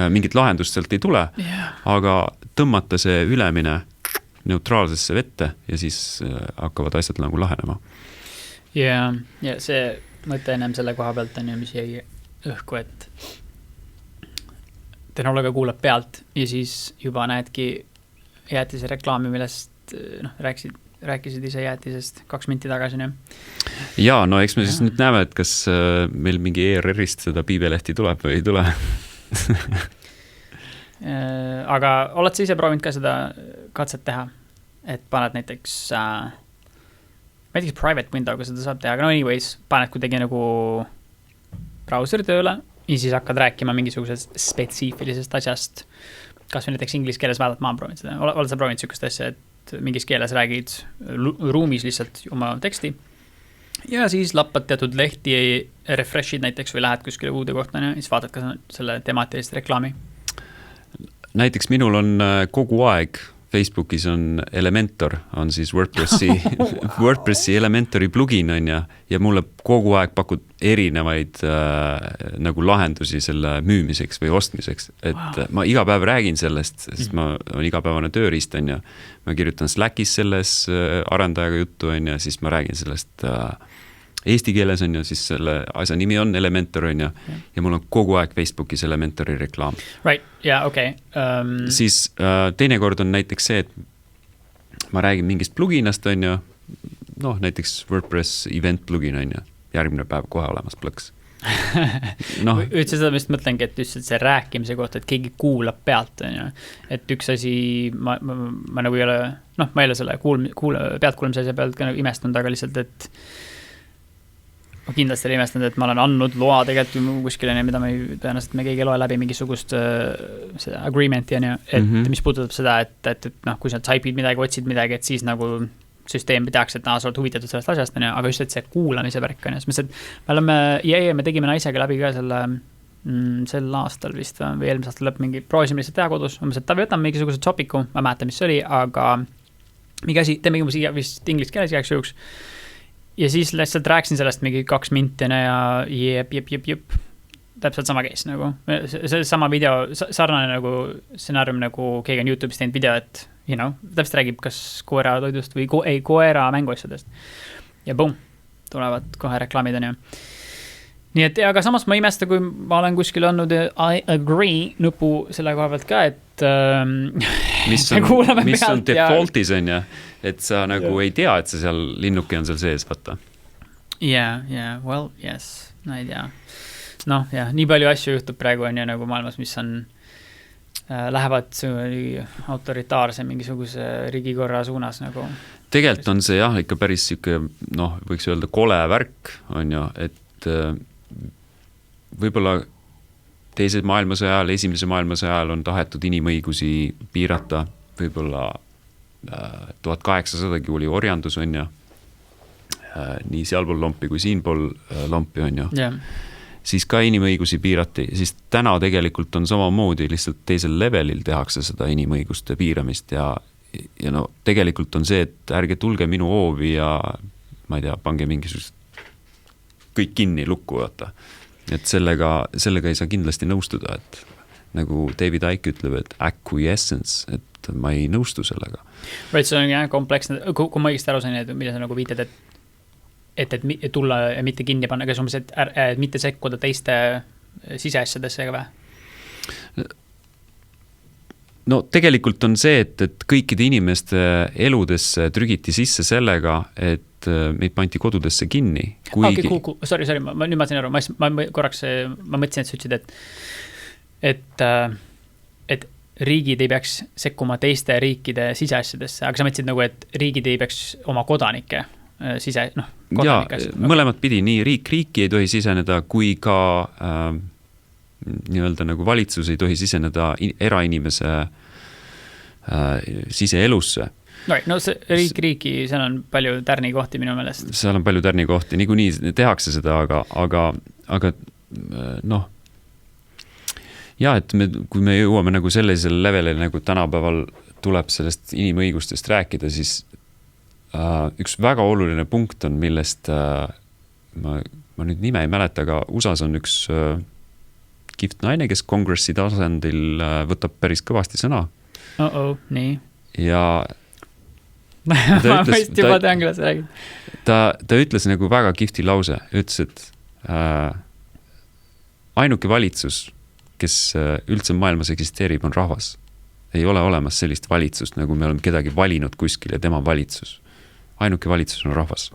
mingit lahendust sealt ei tule, aga tõmmata see ülemine neutraalsesse vette ja siis hakkavad asjad nagu lahenema. Ja see mõte ennem selle koha pealt on ju, mis jäi õhku, et tehnoloogia kuulab pealt ja siis juba näedki jäätise reklaami, millest rääkisid ise jäätisest 2 minti tagasi. Ja, no eks me siis nüüd näeme, et kas meil mingi ERR-ist seda Piibelehti tuleb või ei tule. Aga oled sa ise proovinud ka seda katset teha, et paned näiteks private window'ga seda saab teha, aga anyways, paned kuidagi nagu browseri tööle ja siis hakkad rääkima mingisugusest spetsiifilisest asjast, kas või näiteks inglise keeles vaadata, ma olen proovinud seda. Oled sa proovinud sükust asja, et mingis keeles räägid ruumis lihtsalt oma teksti ja siis lappad teatud lehti ja refreshid näiteks või lähed kuskile uude kohta ja siis vaatad ka selle temaatilist reklaami. Näiteks minul on kogu aeg Facebookis on Elementor, on siis WordPressi Elementori plugin on ja mulle kogu aeg pakud erinevaid nagu lahendusi selle müümiseks või ostmiseks. Et ma iga päev räägin sellest, sest ma on igapäevane tööriist on ja ma kirjutan Slackis selles arendajaga juttu on ja siis ma räägin sellest Eesti keeles on ju, siis selle asja nimi on Elementor on ju, ja mul on kogu aeg Facebookis Elementori reklaam. Right, yeah, okay. Siis teinekord on näiteks see, et ma räägin mingist pluginast on ju, noh, näiteks WordPress event plugin on ju, järgmine päev kohe olemas plõks. Üldse seda vist mõtlengi, et just see rääkimise kohta, et keegi kuulab pealt on ju. Et üks asi, ma nagu ei ole, noh, ma ei ole selle pealtkuulamise asja pealt ka nagu imestanud, aga lihtsalt, et ma kindlasti ei imestanud, et ma olen andnud loa tegelikult kuskile, mida tõenäoliselt me keegi ei loe läbi mingisugust agreementi on ju, et mis puudutab seda, et noh, kui sa type'id midagi, otsid midagi, et siis nagu süsteem teaks, et sa oled huvitatud sellest asjast, aga just, et see kuulamise värk on. Me tegime naisega läbi ka sel aastal vist või eelmise aastal lõpp mingi proovisime lihtsalt teha kodus. Et ta võtame mingisuguse topiku, ma mäletan, mis see oli, aga mingi asi, teeme vist inglise keeles igaks juhuks. Ja siis lihtsalt rääksin sellest mingi 2 minti ja jep. Täpselt sama case nagu. See sama video, sarnane nagu stsenaarium nagu keegi on YouTube'is teinud video, et täpselt räägib kas koera toidust või koera mänguasjadest. Ja boom, tulevad kohe reklaamid on ju. Nii et, aga samas ma imesta, kui ma olen kuskil olnud I agree nupu selle koha pealt ka, et mis on defaultis on ja, et sa nagu ei tea, et sa seal linnuki on seal sees, vaata. Yeah, well, yes, no ei tea. Noh, jah, nii palju asju juhtub praegu on ju nagu maailmas, mis on lähevad autoritaarse mingisuguse riigikorra suunas nagu. Tegelikult on see jah, ikka päris siuke, noh, võiks öelda kole värk on ju, et võib-olla teise maailmasõja ajal, esimese maailmasõja ajal on tahetud inimõigusi piirata, võib-olla 1800 oli orjandus on ju, nii sealpool lompi kui siinpool lompi on ju. Yeah. Siis ka inimõigusi piirati, siis täna tegelikult on samamoodi, lihtsalt teisel levelil tehakse seda inimõiguste piiramist ja no tegelikult on see, et ärge tulge minu hoovi ja ma ei tea, pange mingisugust kõik kinni lukku, vaata. Et sellega ei saa kindlasti nõustuda, et nagu David Icke ütleb, et acquiescence, et ma ei nõustu sellega. Right, see on jah kompleksne, kui ma õigesti aru sain, et mida sa nagu viitad, et tulla ja mitte kinni panna, kas umbes, et mitte sekkuda teiste siseasjadesse ka või? No tegelikult on see, et kõikide inimeste eludesse trügiti sisse sellega, et meid panti kodudesse kinni. Kuigi... Okay, cool. Sorry, nüüd ma sain aru, ma mõtlesin, et sa ütlesid, et riigid ei peaks sekkuma teiste riikide siseasjadesse, aga sa mõtlesid nagu, et riigid ei peaks oma kodanike kodanikest. Ja mõlemat pidi, nii riiki ei tohi siseneda, kui ka nii-öelda nagu valitsus ei tohi siseneda erainimese siseelusse. No see riiki, seal on palju tärnikohti minu meelest. Seal on palju tärnikohti, niikuinii tehakse seda, aga noh, ja, et kui me jõuame nagu sellisele levelile, nagu tänapäeval tuleb sellest inimõigustest rääkida, siis üks väga oluline punkt on, millest ma nüüd nime ei mäleta, aga USAs on üks kihvt naine, kes kongressi tasandil võtab päris kõvasti sõna. Nii. Ja ma vist juba tean, kuidas räägid. Ta ütles nagu väga kihvti lause, ütles, et ainuke valitsus, kes üldse maailmas eksisteerib, on rahvas. Ei ole olemas sellist valitsust, nagu me oleme kedagi valinud kuskil ja tema valitsus. Ainuke valitsus on rahvas.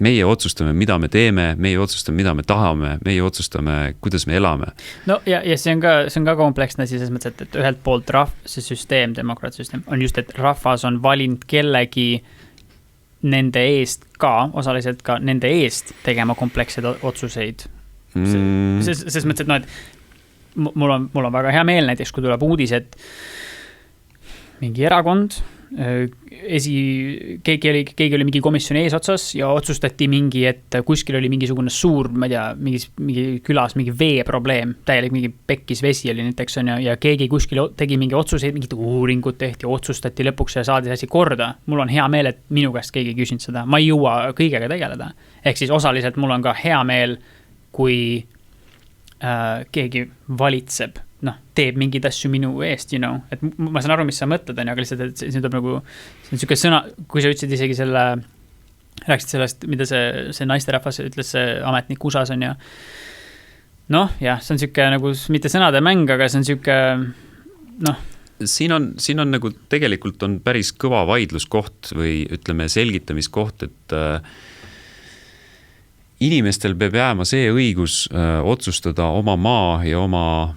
Meie otsustame, mida me teeme, meie otsustame, mida me tahame, meie otsustame, kuidas me elame. No ja see on ka kompleksne asi, selles mõttes, et ühelt poolt see süsteem, demokraatsüsteem, on just, et rahvas on valinud kellegi nende eest ka, osaliselt ka nende eest tegema kompleksseid otsuseid. Selles mõttes, et no, et mul on väga hea meel näiteks, kui tuleb uudis, et mingi erakond keegi oli mingi komisjoni eesotsas ja otsustati mingi, et kuskil oli mingisugune suur, ma ei tea, mingi külas mingi veeprobleem, täielik mingi pekkis vesi oli näiteks on ja keegi kuskil tegi mingi otsuseid, mingid uuringud tehti, otsustati lõpuks ja saadi asi korda. Mul on hea meel, et minu käest keegi küsinud seda, ma ei jõua kõigega tegeleda. Ehk siis osaliselt mul on ka hea meel, kui keegi valitseb, teeb mingid asju minu eest, et ma saan aru, mis sa mõtled, aga lihtsalt, et see tuleb nagu, see on selline sõna, kui sa ütlesid isegi selle rääkisid sellest, mida see naisterahvas ütles, see ametnik USA-s on ja noh, jah, see on siuke nagu mitte sõnade mäng, aga see on siuke noh. Siin on nagu tegelikult on päris kõva vaidluskoht või ütleme selgitamiskoht, et inimestel peab jääma see õigus otsustada oma maa ja oma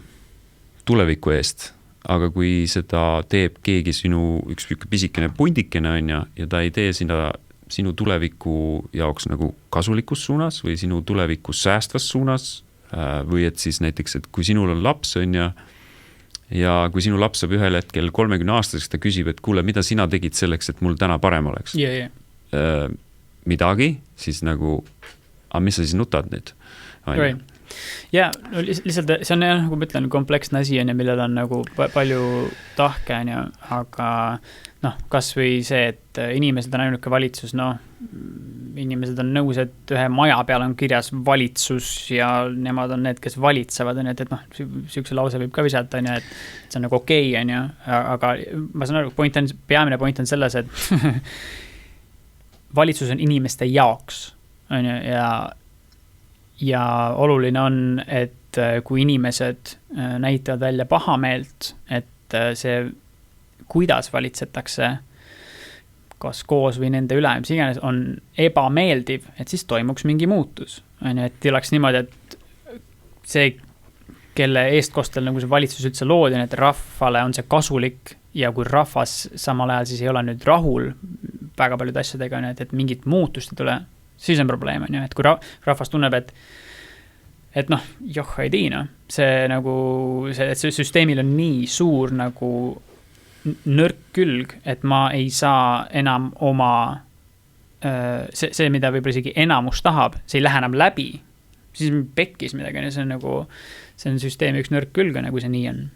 tuleviku eest. Aga kui seda teeb keegi üks pisikene pundikene on ja ta ei tee sinu tuleviku jaoks nagu kasulikus suunas või sinu tuleviku säästvas suunas või et siis näiteks, et kui sinul on laps on ja kui sinu laps saab ühel hetkel 30-aastaseks, ta küsib, et kuule, mida sina tegid selleks, et mul täna parem oleks? Midagi, siis nagu, aga mis sa siis nutad nüüd? Right. Ja, no lihtsalt see on nagu ma ütlen kompleksne asi on ja millel on nagu palju tahke on ja, aga noh, kas või see, et inimesed on ainuke valitsus, noh, inimesed on nõus, et ühe maja peal on kirjas valitsus ja nemad on need, kes valitsevad, on, et noh, sükse lause võib ka visata, on ja, et see on nagu okei, on ja, aga ma saan aru, peamine point on selles, et valitsus on inimeste jaoks, on ja oluline on, et kui inimesed näitavad välja pahameelt, et see, kuidas valitsetakse, kas koos või nende üle, mis iganes on ebameeldiv, et siis toimuks mingi muutus. Et ei oleks niimoodi, et see, kelle eestkostel nagu see valitsus üldse loodi, et rahvale on see kasulik ja kui rahvas samal ajal siis ei ole nüüd rahul väga paljude asjadega, et mingit muutust ei tule, siis on probleem, et kui rahvas tunneb, et noh, ei tiina, see nagu, see süsteemil on nii suur nagu nõrk külg, et ma ei saa enam oma, see mida võib-olla isegi enamus tahab, see ei lähe enam läbi, siis pekkis midagi, see on nagu, see on süsteemi üks nõrk külg, nagu see nii on.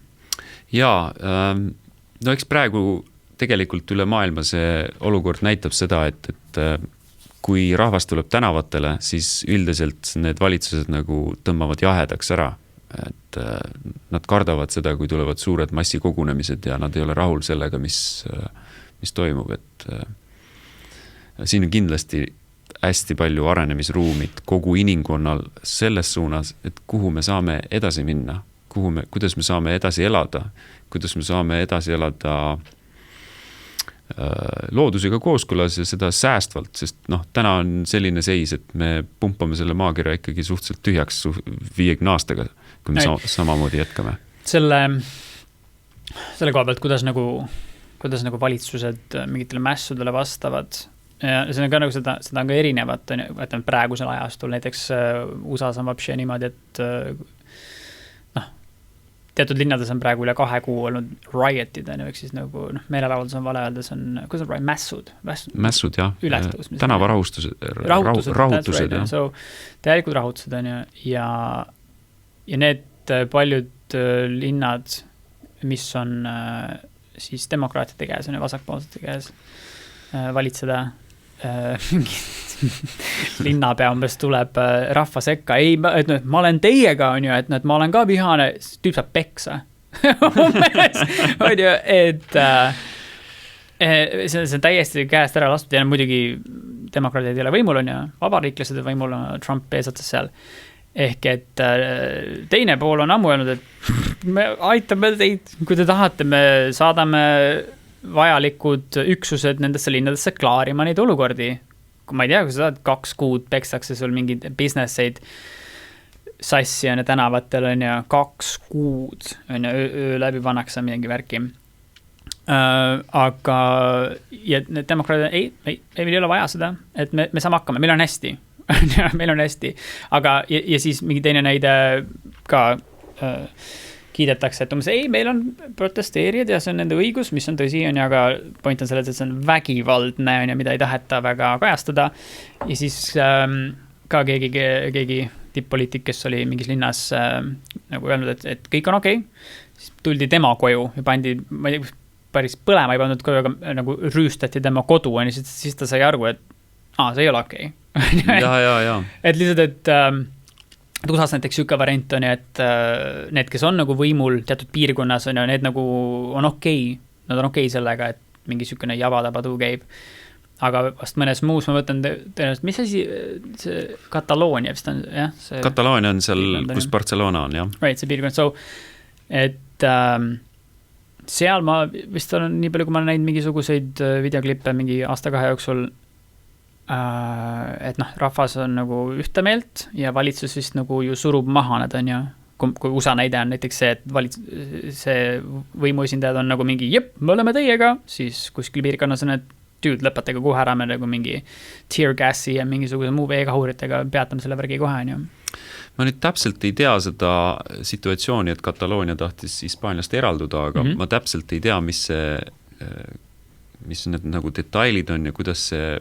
Jaa, no eks praegu tegelikult üle maailma see olukord näitab seda, et kui rahvas tuleb tänavatele, siis üldiselt need valitsused nagu tõmbavad jahedaks ära, et nad kardavad seda, kui tulevad suured massikogunemised ja nad ei ole rahul sellega, mis toimub, et siin on kindlasti hästi palju arenemisruumid kogu inimkonnal selles suunas, et kuhu me saame edasi minna, kuidas me saame edasi elada, loodusega kooskõlas ja seda säästvalt, sest noh, täna on selline seis, et me pumpame selle maakera ikkagi suhteliselt tühjaks 50 aastaga, kui me samamoodi jätkame. Selle koha pealt, kuidas nagu valitsused mingitele mässudele vastavad ja see on ka nagu seda on ka erinevat, et praegusel ajastul näiteks USA-s on vapše niimoodi, et teatud linnades on praegu üle 2 kuu olnud riotid, ehk siis nagu meelelavaldus on vale öelda, see on, kuidas on mässud, jah, tänavarahutused, right, jah. So, täielikud rahutused on ja need paljud linnad, mis on siis demokraatide käes, on vasakpoolsete käes valitseda, linnapea umbes tuleb rahva sekka, ei, et ma olen teiega, on ju, et ma olen ka vihane, tüüp saab peksa. On ju, et see on täiesti käest ära lastud ja muidugi demokraadid ei ole võimul, on ju, vabariiklased on võimul, Trump eesotsas seal. Ehk et teine pool on ammu öelnud, et me aitame teid, kui te tahate, me saadame vajalikud üksused nendesse linnadesse klaarima neid olukordi. Kui ma ei tea, kui sa saad 2 kuud pekstakse sul mingid businesseid sassi on ja tänavatel on ja 2 kuud on ja öö läbi pannakse mingi värki. Aga ja need demokraadid, ei, meil ei ole vaja seda, et me saame hakkama, meil on hästi. Meil on hästi. Aga ja siis mingi teine näide ka kiidetakse, et ei, meil on protesteerijad ja see on nende õigus, mis on tõsi, on ja aga point on selles, et see on vägivaldne on ja mida ei taheta väga kajastada. Ja siis ka keegi tipp-poliitik, kes oli mingis linnas nagu öelnud, et kõik on okei. Siis tuldi tema koju ja pandi, ma ei tea, päris põlema ei pandud koju, aga nagu rüüstati tema kodu ja siis ta sai aru, et see ei ole okei. Ja. Et lihtsalt, et USA-s näiteks sükka variant on, et need, kes on nagu võimul teatud piirkonnas on ja need nagu on okei. Nad on okei sellega, et mingi sükene javadapadu käib. aga vast mõnes muus ma võtan tõenäoliselt, mis asi, see Kataloonia vist on, jah? Kataloonia on seal, kus Barcelona on, jah. Right, see piirkond, so, et seal ma vist olen nii palju, kui ma olen näinud mingisuguseid videoklippe mingi aasta-2 jooksul, et rahvas on nagu ühte meelt ja valitsus vist nagu ju surub maha need on ju, kui USA näide on näiteks see, et see võimuesindajad on nagu mingi, jep, me oleme teiega, siis kuskil piirkonnas on, et tüüd lõpetage kohe ära, me nagu mingi tear gassi ja mingisuguse muu veekahuritega peatame selle värgi kohe, on ju. Ma nüüd täpselt ei tea seda situatsiooni, et Kataloonia tahtis Hispaaniast eralduda, aga ma täpselt ei tea, mis need nagu detailid on ja kuidas see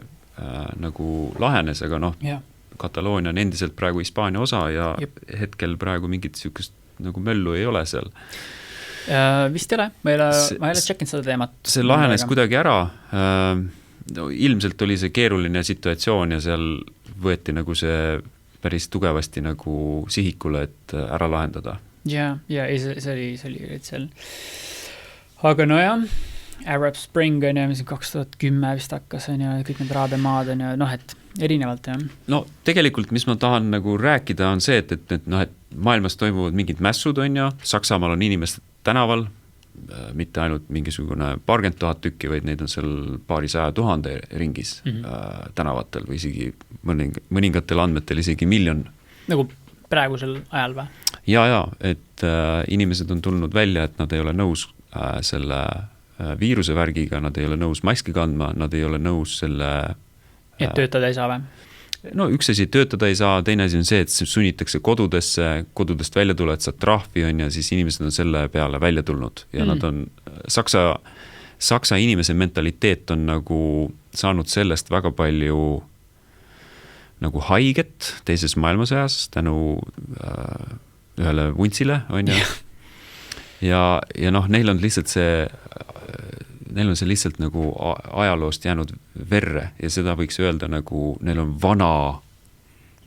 nagu lahenes, aga Kataloonia on endiselt praegu Hispaania osa ja hetkel praegu mingit sükust nagu möllu ei ole seal. Vist ei ole, ma ei ole tšekkinud seda teemat. See lahenes kuidagi ära, ilmselt oli see keeruline situatsioon ja seal võeti nagu see päris tugevasti nagu sihikule, et ära lahendada. Ja see oli seal. Aga nojah, Arab Spring on ju, mis 2010 vist hakkas on ju, kõik need Araabia maad on ju, et erinevalt jah. No tegelikult, mis ma tahan nagu rääkida, on see, et maailmas toimuvad mingid mässud on ju, Saksamaal on inimesed tänaval, mitte ainult mingisugune 40 000 tükki, vaid neid on seal 200,000 ringis tänavatel või isegi mõningatel andmetel isegi 1 miljon. Nagu praegusel ajal või? Ja, et inimesed on tulnud välja, et nad ei ole nõus selle viiruse värgiga, nad ei ole nõus maski kandma, nad ei ole nõus selle... Et töötada ei saa või? No üks asi töötada ei saa, teine asi on see, et sunnitakse kodudest välja tuled, saad trahvi on ja siis inimesed on selle peale välja tulnud ja nad on, Saksa inimese mentaliteet on nagu saanud sellest väga palju nagu haiget teises maailmasõjas tänu ühele vuntsile on ju. Ja neil on lihtsalt neil on see lihtsalt nagu ajaloost jäänud verre ja seda võiks öelda nagu neil on vana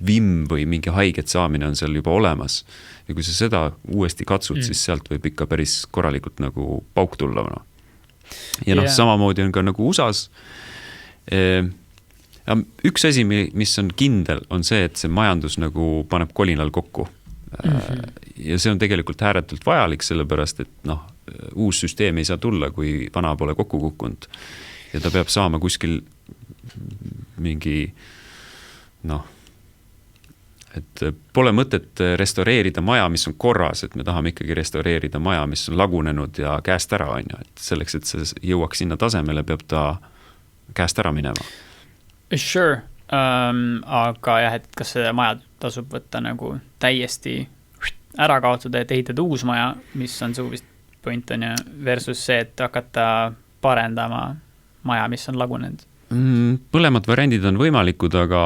vimm või mingi haiget saamine on seal juba olemas. Ja kui sa seda uuesti katsud, siis sealt võib ikka päris korralikult nagu pauk tulla. Ja samamoodi on ka nagu USAs. Üks asi, mis on kindel, on see, et see majandus nagu paneb kolinal kokku. Ja see on tegelikult ääretult vajalik, sellepärast, et uus süsteem ei saa tulla, kui vana pole kokku kukkunud. Ja ta peab saama kuskil mingi, et pole mõtet restaureerida maja, mis on korras, et me tahame ikkagi restaureerida maja, mis on lagunenud ja käest ära on ja et selleks, et see jõuaks sinna tasemele, peab ta käest ära minema. Sure, aga jah, et kas see maja tasub võtta nagu täiesti ära kaotada, et ehitada uus maja, mis on su vist point on ja versus see, et hakata parendama maja, mis on lagunenud? Põlemad variandid on võimalikud, aga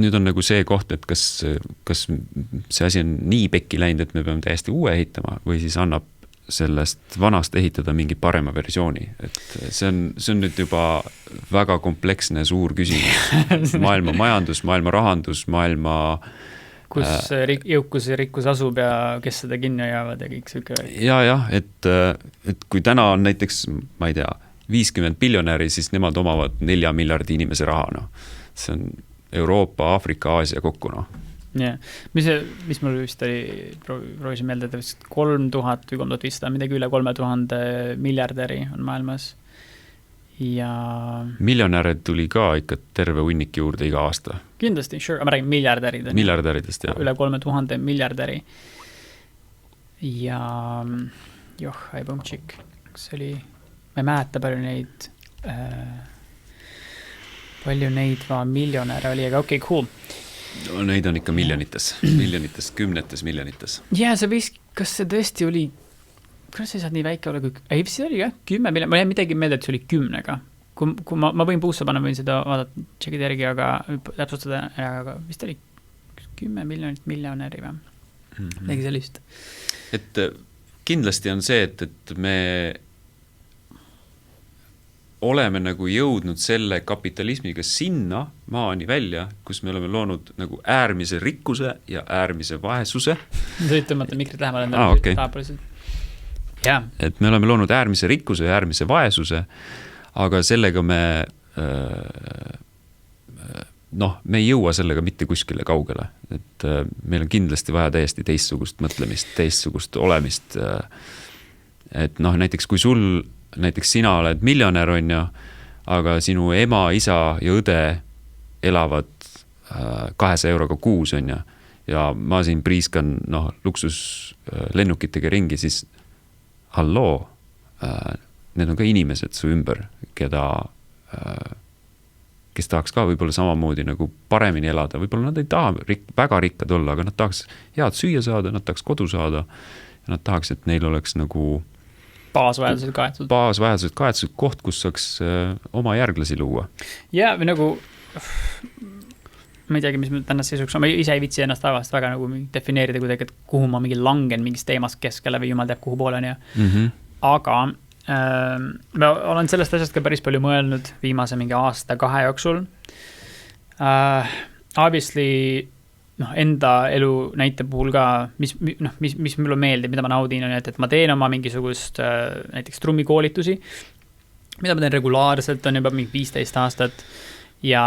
nüüd on nagu see koht, et kas see asi on nii pekki läinud, et me peame täiesti uue ehitama või siis annab sellest vanast ehitada mingi parema versiooni. Et see on nüüd juba väga kompleksne suur küsimus. Maailma majandus, maailma rahandus, maailma... Kus jõukus ja rikkus asub ja kes seda kinni jäävad ja kõik süke. Ja, et kui täna on näiteks, ma ei tea, 50 biljonäri, siis nemad omavad 4 miljardi inimese raha. See on Euroopa, Aafrika, Aasia kokku. Yeah. Mis mul vist oli, proovisin meelde, et 3000 või 3500, midagi üle 3000 miljardäri on maailmas. Ja... Miljonäre tuli ka ikka terve hunnik juurde iga aasta. Kindlasti, sure. Ma räägin miljardärid. Miljardäridest, jah. Üle 3000 miljardäri. Ja Aibomtšik, kas oli... Ma ei mäleta palju neid miljonäre oli, aga okei, cool. No, neid on ikka miljonites, kümnetes miljonites. Ja see võis, kas see tõesti oli, kuidas see saad nii väike olla, ei, see oli jah, 10 miljonit, ma ei midagi meelde, et see oli 10-ga. Kui ma võin puusse panna, võin seda vaadata, tšekida järgi, aga täpsustada, aga vist oli 10 miljonit miljonäri või? Midagi sellist. Et kindlasti on see, et me oleme nagu jõudnud selle kapitalismiga sinna maani välja, kus me oleme loonud nagu äärmise rikkuse ja äärmise vaesuse. Sa võid tõmmata mikrit lähemal okay. Et me oleme loonud äärmise rikkuse ja äärmise vaesuse, aga sellega me me ei jõua sellega mitte kuskile kaugele, et meil on kindlasti vaja täiesti teistsugust mõtlemist, teistsugust olemist. Et näiteks kui näiteks sina oled miljonär on ju, aga sinu ema, isa ja õde elavad 200 euroga kuus on ju, ja ma siin priiskan luksuslennukitega ringi, siis halloo, need on ka inimesed su ümber, kes tahaks ka võib-olla samamoodi nagu paremini elada, võib-olla nad ei taha väga rikkad olla, aga nad tahaks head süüa saada, nad tahaks kodu saada ja nad tahaks, et neil oleks nagu baasvajadused kaetud koht, kus saaks oma järglasi luua. Ja või nagu ma ei teagi, mis ma tänast seisuks, ma ise ei vitsi ennast avast väga nagu defineerida kuidagi, et kuhu ma mingi langen mingis teemast keskele või jumal teab kuhu poole on ja. Aga ma olen sellest asjast ka päris palju mõelnud viimase mingi aasta-2 jooksul. Obviously enda elu näite puhul ka, mis mulle meeldib, mida ma naudin, on, et ma teen oma mingisugust näiteks trummikoolitusi, mida ma teen regulaarselt, on juba mingi 15 aastat ja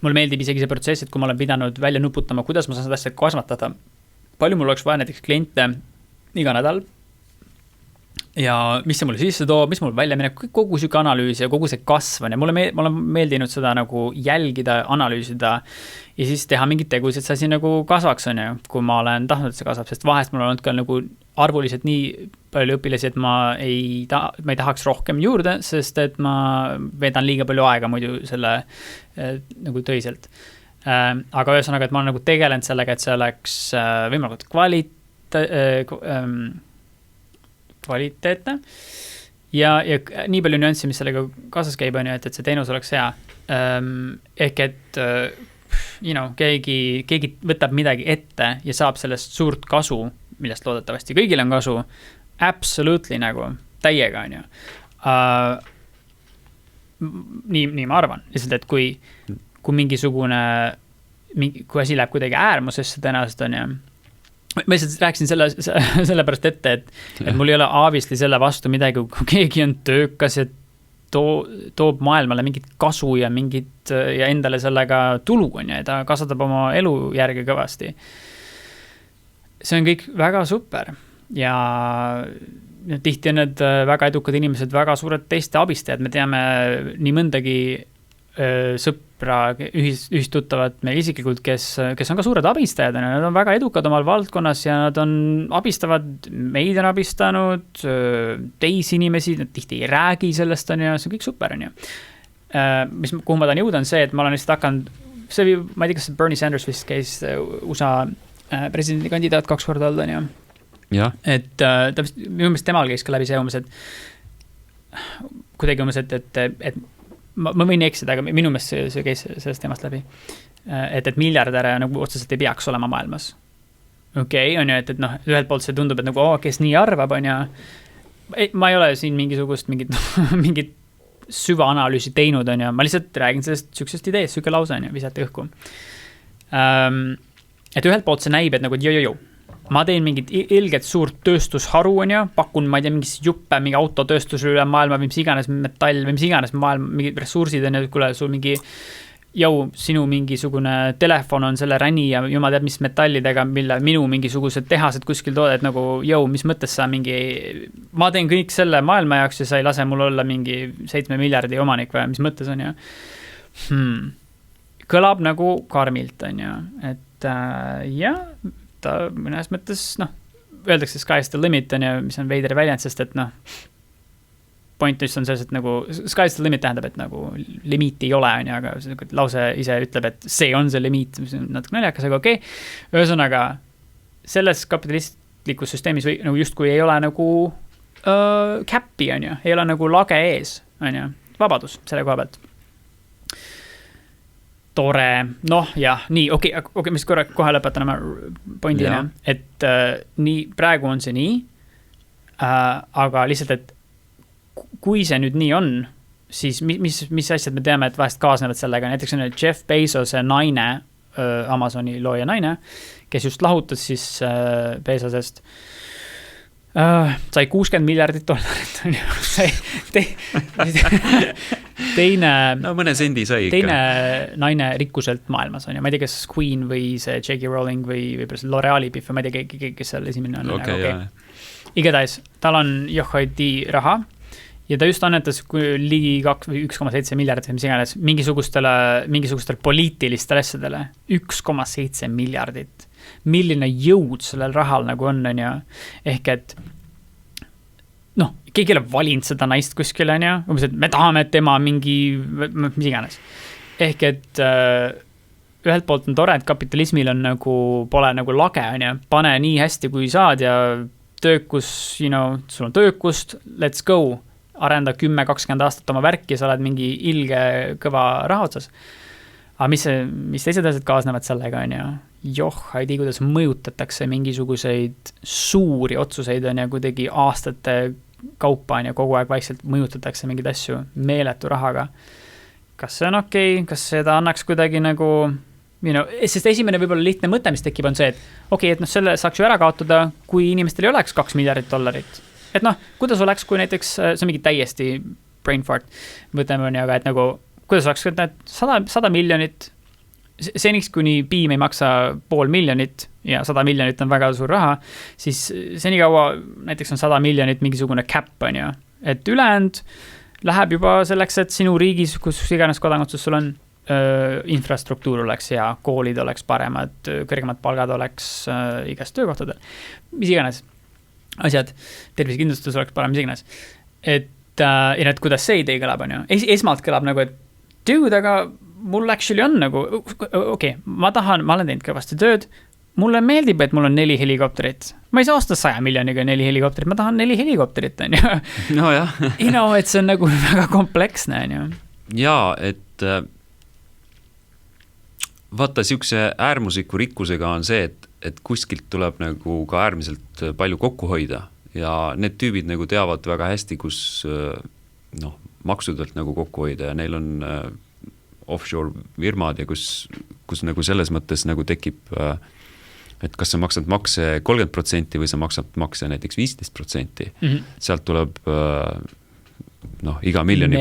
mulle meeldib isegi see protsess, et kui ma olen pidanud välja nuputama, kuidas ma saan seda asja kasvatada. Palju mul oleks vaja näiteks kliente iga nädal ja mis see mulle sisse toob, mis mul välja mineb, kogu süke analüüs ja kogu see kasv on ja mulle on meeldinud seda nagu jälgida, analüüsida ja siis teha mingid tegusid, et see asi nagu kasvaks on ju, kui ma olen tahtnud, et see kasvab, sest vahest mul on olnud ka nagu arvuliselt nii palju õpilasi, et ma ei tahaks rohkem juurde, sest et ma veedan liiga palju aega muidu selle nagu töiselt. Aga ühesõnaga, et ma olen nagu tegelenud sellega, et see oleks võimalikult kvaliteetne ja nii palju nüanssi, mis sellega kaasas käib, on ju, et see teenus oleks hea. Ehk et keegi võtab midagi ette ja saab sellest suurt kasu, millest loodetavasti kõigil on kasu, absolutely nagu täiega on ju. Nii ma arvan. Lihtsalt, et kui mingisugune, kui asi läheb kuidagi äärmusesse tõenäoliselt on ju, ma lihtsalt rääksin selle pärast ette, et mul ei ole obviously selle vastu midagi, kui keegi on töökas ja toob maailmale mingit kasu ja endale sellega tulu on ja ta kasvatab oma elu järgi kõvasti. See on kõik väga super ja tihti on need väga edukad inimesed, väga suured teiste abistajad. Me teame nii mõndagi sõpra, ühistuttavad meil isiklikult, kes on ka suured abistajad. Nad on väga edukad omal valdkonnas ja nad abistavad, meid on abistanud, teisi inimesi, nad tihti ei räägi sellest on ja see on kõik super on ju. Kuhu ma tahan jõuda on see, et ma olen lihtsalt hakanud, ma ei tea, kas Bernie Sanders vist käis USA presidendikandidaat 2 korda olnud on ju. Ja. Et minu meelest temal käis ka läbi see umbes, et kuidagi umbes, et ma võin eksida, aga minu meelest see käis sellest teemast läbi. Et miljardäre nagu otseselt ei peaks olema maailmas. Okei, on ju, et ühelt poolt see tundub, et nagu, kes nii arvab, on ju. Ma ei ole siin mingit süvaanalüüsi teinud, on ju. Ma lihtsalt räägin sellest süksest ideest, süke lause, on ju, visati õhku. Et ühelt poolt see näib, et nagu, ma teen mingit ilget suurt tööstusharu, on ju, pakun, ma ei tea, mingis juppe, mingi autotööstusele üle maailma, või mis iganes metall, või mis iganes maailma, mingid ressursid on, kule sul mingi, sinu mingisugune telefon on selle räni ja jumal teab, mis metallidega, mille minu mingisugused tehased kuskil tooded nagu, mis mõttes sa ma teen kõik selle maailma jaoks ja sa ei lase mul olla mingi 7 miljardi omanik või mis mõttes on ju. Kõlab nagu karmilt on ju, et ta mõnes mõttes, öeldakse sky's the limit on ju, mis on veidri väljend, sest et point just on selles, et nagu sky's the limit tähendab, et nagu limiiti ei ole on ju, aga lause ise ütleb, et see on see limiit, mis on natuke naljakas, aga okei. Ühesõnaga, selles kapitalistlikus süsteemis või nagu justkui ei ole nagu käppi on ju, ei ole nagu lage ees on ju, vabadus selle koha pealt. Tore, jah, nii, okei, mis kohe lõpetan oma pointina, et praegu on see nii, aga lihtsalt, et kui see nüüd nii on, siis mis asjad me teame, et vahest kaasnevad sellega, näiteks on Jeff Bezose naine, Amazoni looja naine, kes just lahutas siis Bezosest, sai $60 miljardit no mõne sendi sai ikka. Teine naine rikkuselt maailmas on ja ma ei tea, kas Queen või see J.K. Rowling või L'Oreali Biff, ma ei tea, kes seal esimene on. Okay. Igatahes, tal on johhoidi raha ja ta just annetas ligi 1,7 miljardit, mis iganes, mingisugustele poliitilistele asjadele. 1,7 miljardit. Milline jõud sellel rahal nagu on ja ehk et noh, keegi ei ole valinud seda naist kuskil, on ja, et me tahame, et tema mingi, mis iganes. Ehk et ühelt poolt on tore, et kapitalismil on nagu, pole nagu lage, on ja, pane nii hästi, kui saad ja töökus, sul on töökust, let's go, arenda 10-20 aastat oma värki ja sa oled mingi ilge kõva raha otsas. Aga mis teised asjad kaasnevad sellega, on ja, ei tea, kuidas mõjutatakse mingisuguseid suuri otsuseid, on ja, kuidagi aastate kaupa on ja kogu aeg vaikselt mõjutatakse mingeid asju meeletu rahaga. Kas see on okei? Kas seda annaks kuidagi nagu, sest esimene võib-olla lihtne mõte, mis tekib, on see, et et selle saaks ju ära kaotada, kui inimestel ei oleks $2 miljardit. Et kuidas oleks, kui näiteks, see on mingi täiesti brain fart, võtame on ja, aga et nagu, kuidas oleks, et 100 miljonit, seniks, kuni piim ei maksa $500 000 ja 100 miljonit on väga suur raha, siis senikaua näiteks on 100 miljonit mingisugune cap on ja, et ülejäänud läheb juba selleks, et sinu riigis, kus iganes kodakondsus sul on, infrastruktuur oleks hea, koolid oleks paremad, kõrgemad palgad oleks igast töökohtadel, mis iganes asjad, tervisekindlustus oleks parem, mis iganes. Et kuidas see idee kõlab on ju, esmalt kõlab nagu, et dude, aga mul actually on nagu, ma olen teinud kõvasti tööd, mulle meeldib, et mul on 4 helikopterit. Ma ei saa osta 100 miljoniga 4 helikopterit, ma tahan 4 helikopterit, on ju. No jah. Et see on nagu väga kompleksne, on ju. Jaa, et vaata, siukse äärmusliku rikkusega on see, et kuskilt tuleb nagu ka äärmiselt palju kokku hoida ja need tüübid nagu teavad väga hästi, kus maksudelt nagu kokku hoida ja neil on offshore firmad ja kus nagu selles mõttes nagu tekib, et kas sa maksad makse 30% või sa maksad makse näiteks 15%. Sealt tuleb iga miljoni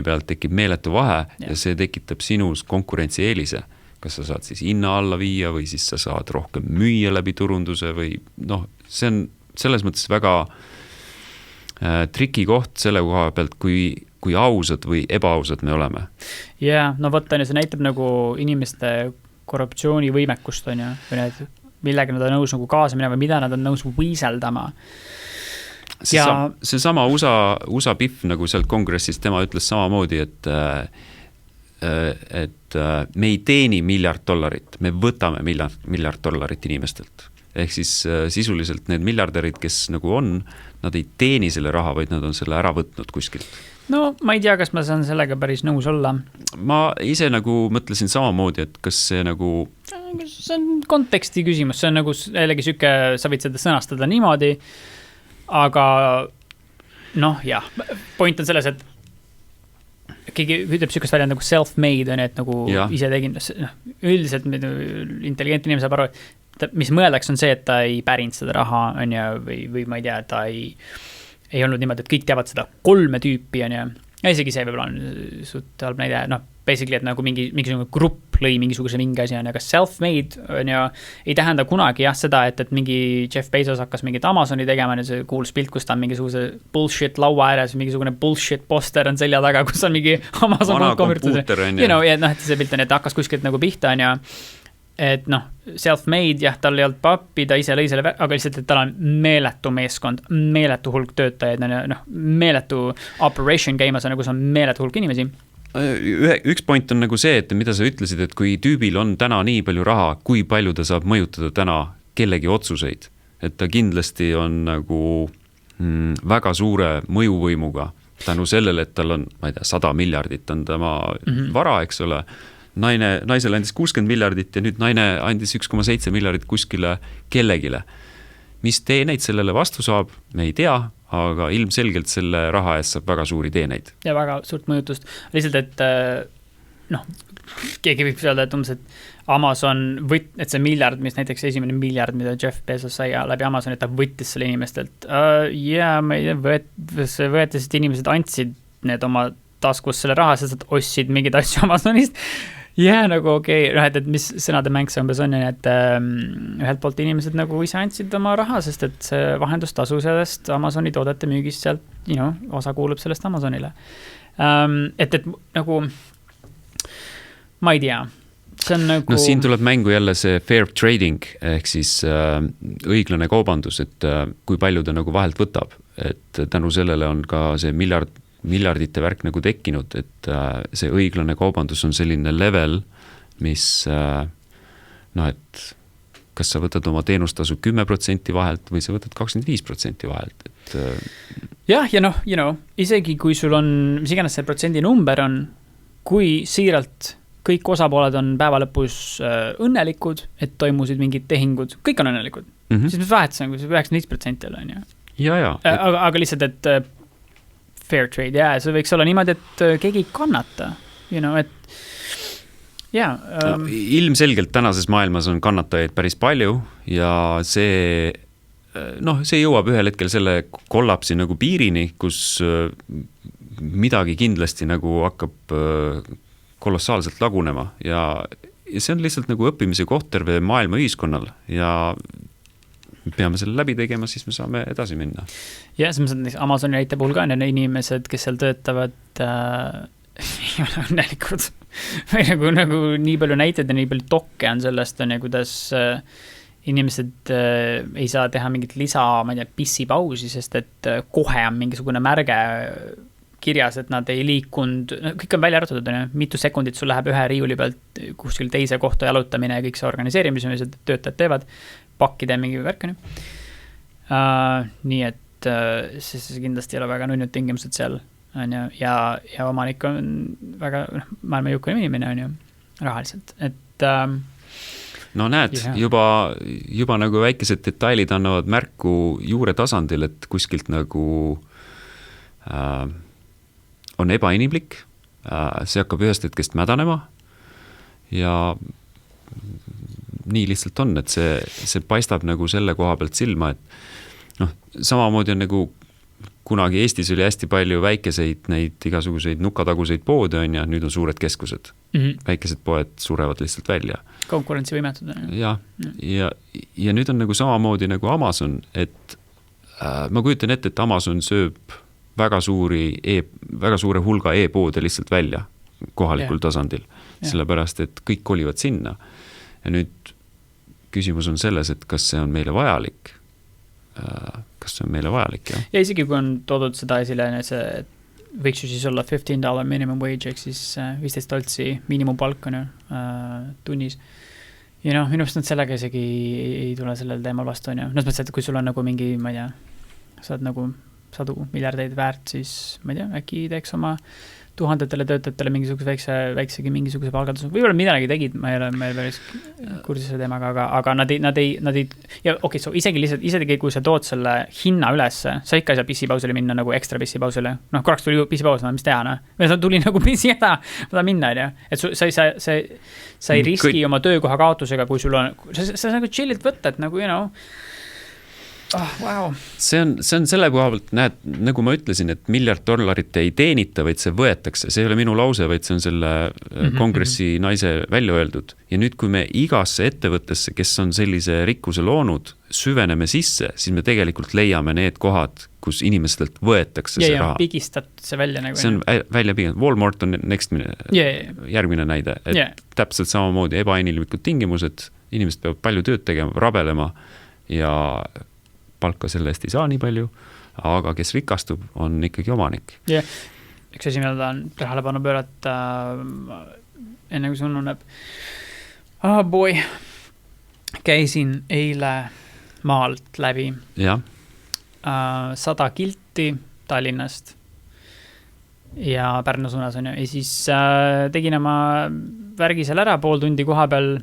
pealt tekib meeletu vahe ja see tekitab sinus konkurentsieelise. Kas sa saad siis hinna alla viia või siis sa saad rohkem müüa läbi turunduse või see on selles mõttes väga triki koht selle koha pealt, kui ausad või ebaausad me oleme. Jaa, võtta see näitab nagu inimeste korruptsioonivõimekust on ja, või millega nad on nõus nagu kaasa minema, mida nad on nõus võiseldama. See sama USA Biff nagu sealt kongressis, tema ütles samamoodi, et me ei teeni $1 miljard, me võtame $1 miljard inimestelt. Ehk siis sisuliselt need miljardärid, kes nagu on, nad ei teeni selle raha, vaid nad on selle ära võtnud kuskilt. Ma ei tea, kas ma saan sellega päris nõus olla. Ma ise nagu mõtlesin samamoodi, et kas see nagu... See on konteksti küsimus, see on nagu jällegi süke, sa võid seda sõnastada niimoodi, aga jah, point on selles, et keegi ütleb sükest välja nagu self-made, et nagu ise tegin, üldiselt intelligentne inimene saab aru, mis mõeldaks on see, et ta ei pärinud seda raha, on ja, või ma ei tea, ta ei olnud niimoodi, et kõik teavad seda 3 tüüpi, on ja isegi see võib-olla on suht halb näide, basically, et nagu mingisugune grupp lõi mingisuguse mingi asi, on ja kas self-made, on ja ei tähenda kunagi seda, et mingi Jeff Bezos hakkas mingit Amazoni tegema, ja see kuuls pilt, kus ta on mingisuguse bullshit laua ääres, mingisugune bullshit poster on selja taga, kus on mingi Amazon vana kompuuter, on ja. Et see pilt on, et hakkas kuskilt nagu pihta, on ja et self-made, tal ei olnud pappi, ta ise lõi selle, aga lihtsalt, et tal on meeletu meeskond, meeletu hulk töötajaid, meeletu operation käimas, kus on meeletu hulk inimesi. Üks point on nagu see, et mida sa ütlesid, et kui tüübil on täna nii palju raha, kui palju ta saab mõjutada täna kellegi otsuseid, et ta kindlasti on nagu väga suure mõjuvõimuga tänu sellele, et tal on, ma ei tea, 100 miljardit on tema vara, eks ole. Naisele andis 60 miljardit ja nüüd naine andis 1,7 miljardit kuskile kellegile. Mis teeneid sellele vastu saab, me ei tea, aga ilmselgelt selle raha eest saab väga suuri teeneid. Ja väga suurt mõjutust. Lihtsalt, et keegi võib öelda, et Amazon et see miljard, mis näiteks esimene miljard, mida Jeff Bezos sai läbi Amazon, et ta võttis selle inimestelt. Ma ei tea, võeti, sest inimesed andsid need oma taskus selle raha, sest et ostsid mingeid asju Amazonist. Nagu okei, et mis sõnade mäng see umbes on, et ühelt poolt inimesed nagu ise andsid oma raha, sest et see vahendustasu sellest Amazoni toodete müügist sealt, osa kuulub sellest Amazonile. Et nagu, ma ei tea, see on nagu... No siin tuleb mängu jälle see fair trading, ehk siis õiglane kaubandus, et kui palju ta nagu vahelt võtab, et tänu sellele on ka see miljardite värk nagu tekkinud, et see õiglane kaubandus on selline level, mis et kas sa võtad oma teenustasu 10% vahelt või sa võtad 25% vahelt, et jah, ja isegi kui sul on, mis iganes see protsendi number on, kui siiralt kõik osapooled on päeva lõpus õnnelikud, et toimusid mingid tehingud, kõik on õnnelikud, siis mis vahet see on, kui see 95% on, ja. Aga lihtsalt, et fair trade, see võiks olla niimoodi, et keegi ei kannata, et ilmselgelt tänases maailmas on kannatajaid päris palju ja see jõuab ühel hetkel selle kollapsi nagu piirini, kus midagi kindlasti nagu hakkab kolossaalselt lagunema ja see on lihtsalt nagu õppimise koht terve maailma ühiskonnal ja peame selle läbi tegema, siis me saame edasi minna. Ja selles mõttes Amazoni näite puhul ka need inimesed, kes seal töötavad ei ole õnnelikud või nagu nii palju näiteid ja nii palju tokke on sellest, kuidas inimesed ei saa teha mingit lisa, ma ei tea, pissipausi, sest et kohe on mingisugune märge kirjas, et nad ei liikunud, kõik on välja arvatud, mitu sekundit sul läheb ühe riiuli pealt kuskil teise kohta jalutamine ja kõik see organiseerimise, mis töötajad teevad, pakkide mingi värk, nii et see kindlasti ei ole väga nunnud tingimused seal, ja omanik on väga maailma jõukam inimene, rahaliselt, et no näed, juba nagu väikesed detailid annavad märku juure tasandil, et kuskilt nagu on ebainimlik, see hakkab ühest hetkest mädanema ja nii lihtsalt on, et see paistab nagu selle koha pealt silma, et samamoodi on nagu kunagi Eestis oli hästi palju väikeseid neid igasuguseid nukataguseid poode on ja nüüd on suured keskused. Väikesed poed surevad lihtsalt välja. Konkurentsivõimetud. Ja nüüd on nagu samamoodi nagu Amazon, et ma kujutan ette, et Amazon sööb väga suure hulga e-poode lihtsalt välja kohalikul tasandil, sellepärast, et kõik kolivad sinna. Ja nüüd küsimus on selles, et kas see on meile vajalik. Ja isegi kui on toodud seda esile, see võiks ju siis olla $15 minimum wage, ehk siis $15 miinimumpalk on tunnis. Ja minu arust nad sellega isegi ei tule sellel teemal vastu, on mõttes, et kui sul on nagu mingi, ma ei tea, sa oled nagu sadu miljardeid väärt, siis ma ei tea, äkki teeks oma tuhandetele töötajatele väiksegi mingisuguse palgatuse. Võib-olla midagi tegid, ma ei ole päris kursis selle teemaga, aga nad ei ja okei, isegi kui sa tood selle hinna üles, sa ikka ei saa pissipausile minna nagu ekstra pissipausile. Korraks tuli pissipaus, mis teha, või tuli nagu pissijäda, ma tahan minna, et sa ei riski oma töökoha kaotusega, kui sul on, sa nagu chillilt võtta, et nagu, wow. See on selle koha pealt, näed, nagu ma ütlesin, et $1 miljard ei teenita, vaid see võetakse. See ei ole minu lause, vaid see on selle kongressi naise välja öeldud. Ja nüüd, kui me igasse ettevõttesse, kes on sellise rikkuse loonud, süveneme sisse, siis me tegelikult leiame need kohad, kus inimestelt võetakse see raha. Ja pigistab see välja nagu. See on välja pigistab. Walmart on järgmine näide. Et täpselt samamoodi ebainimlikud tingimused, inimesed peavad palju tööd tegema, rabelema ja palka selle eest ei saa nii palju, aga kes rikastub, on ikkagi omanik. Üks asi, mida tahan tähelepanu pöörata enne kui see ununeb. Boy, käisin eile maalt läbi 100 kilti Tallinnast ja Pärnu suunas on ja siis tegin oma värgi seal ära pool tundi koha peal,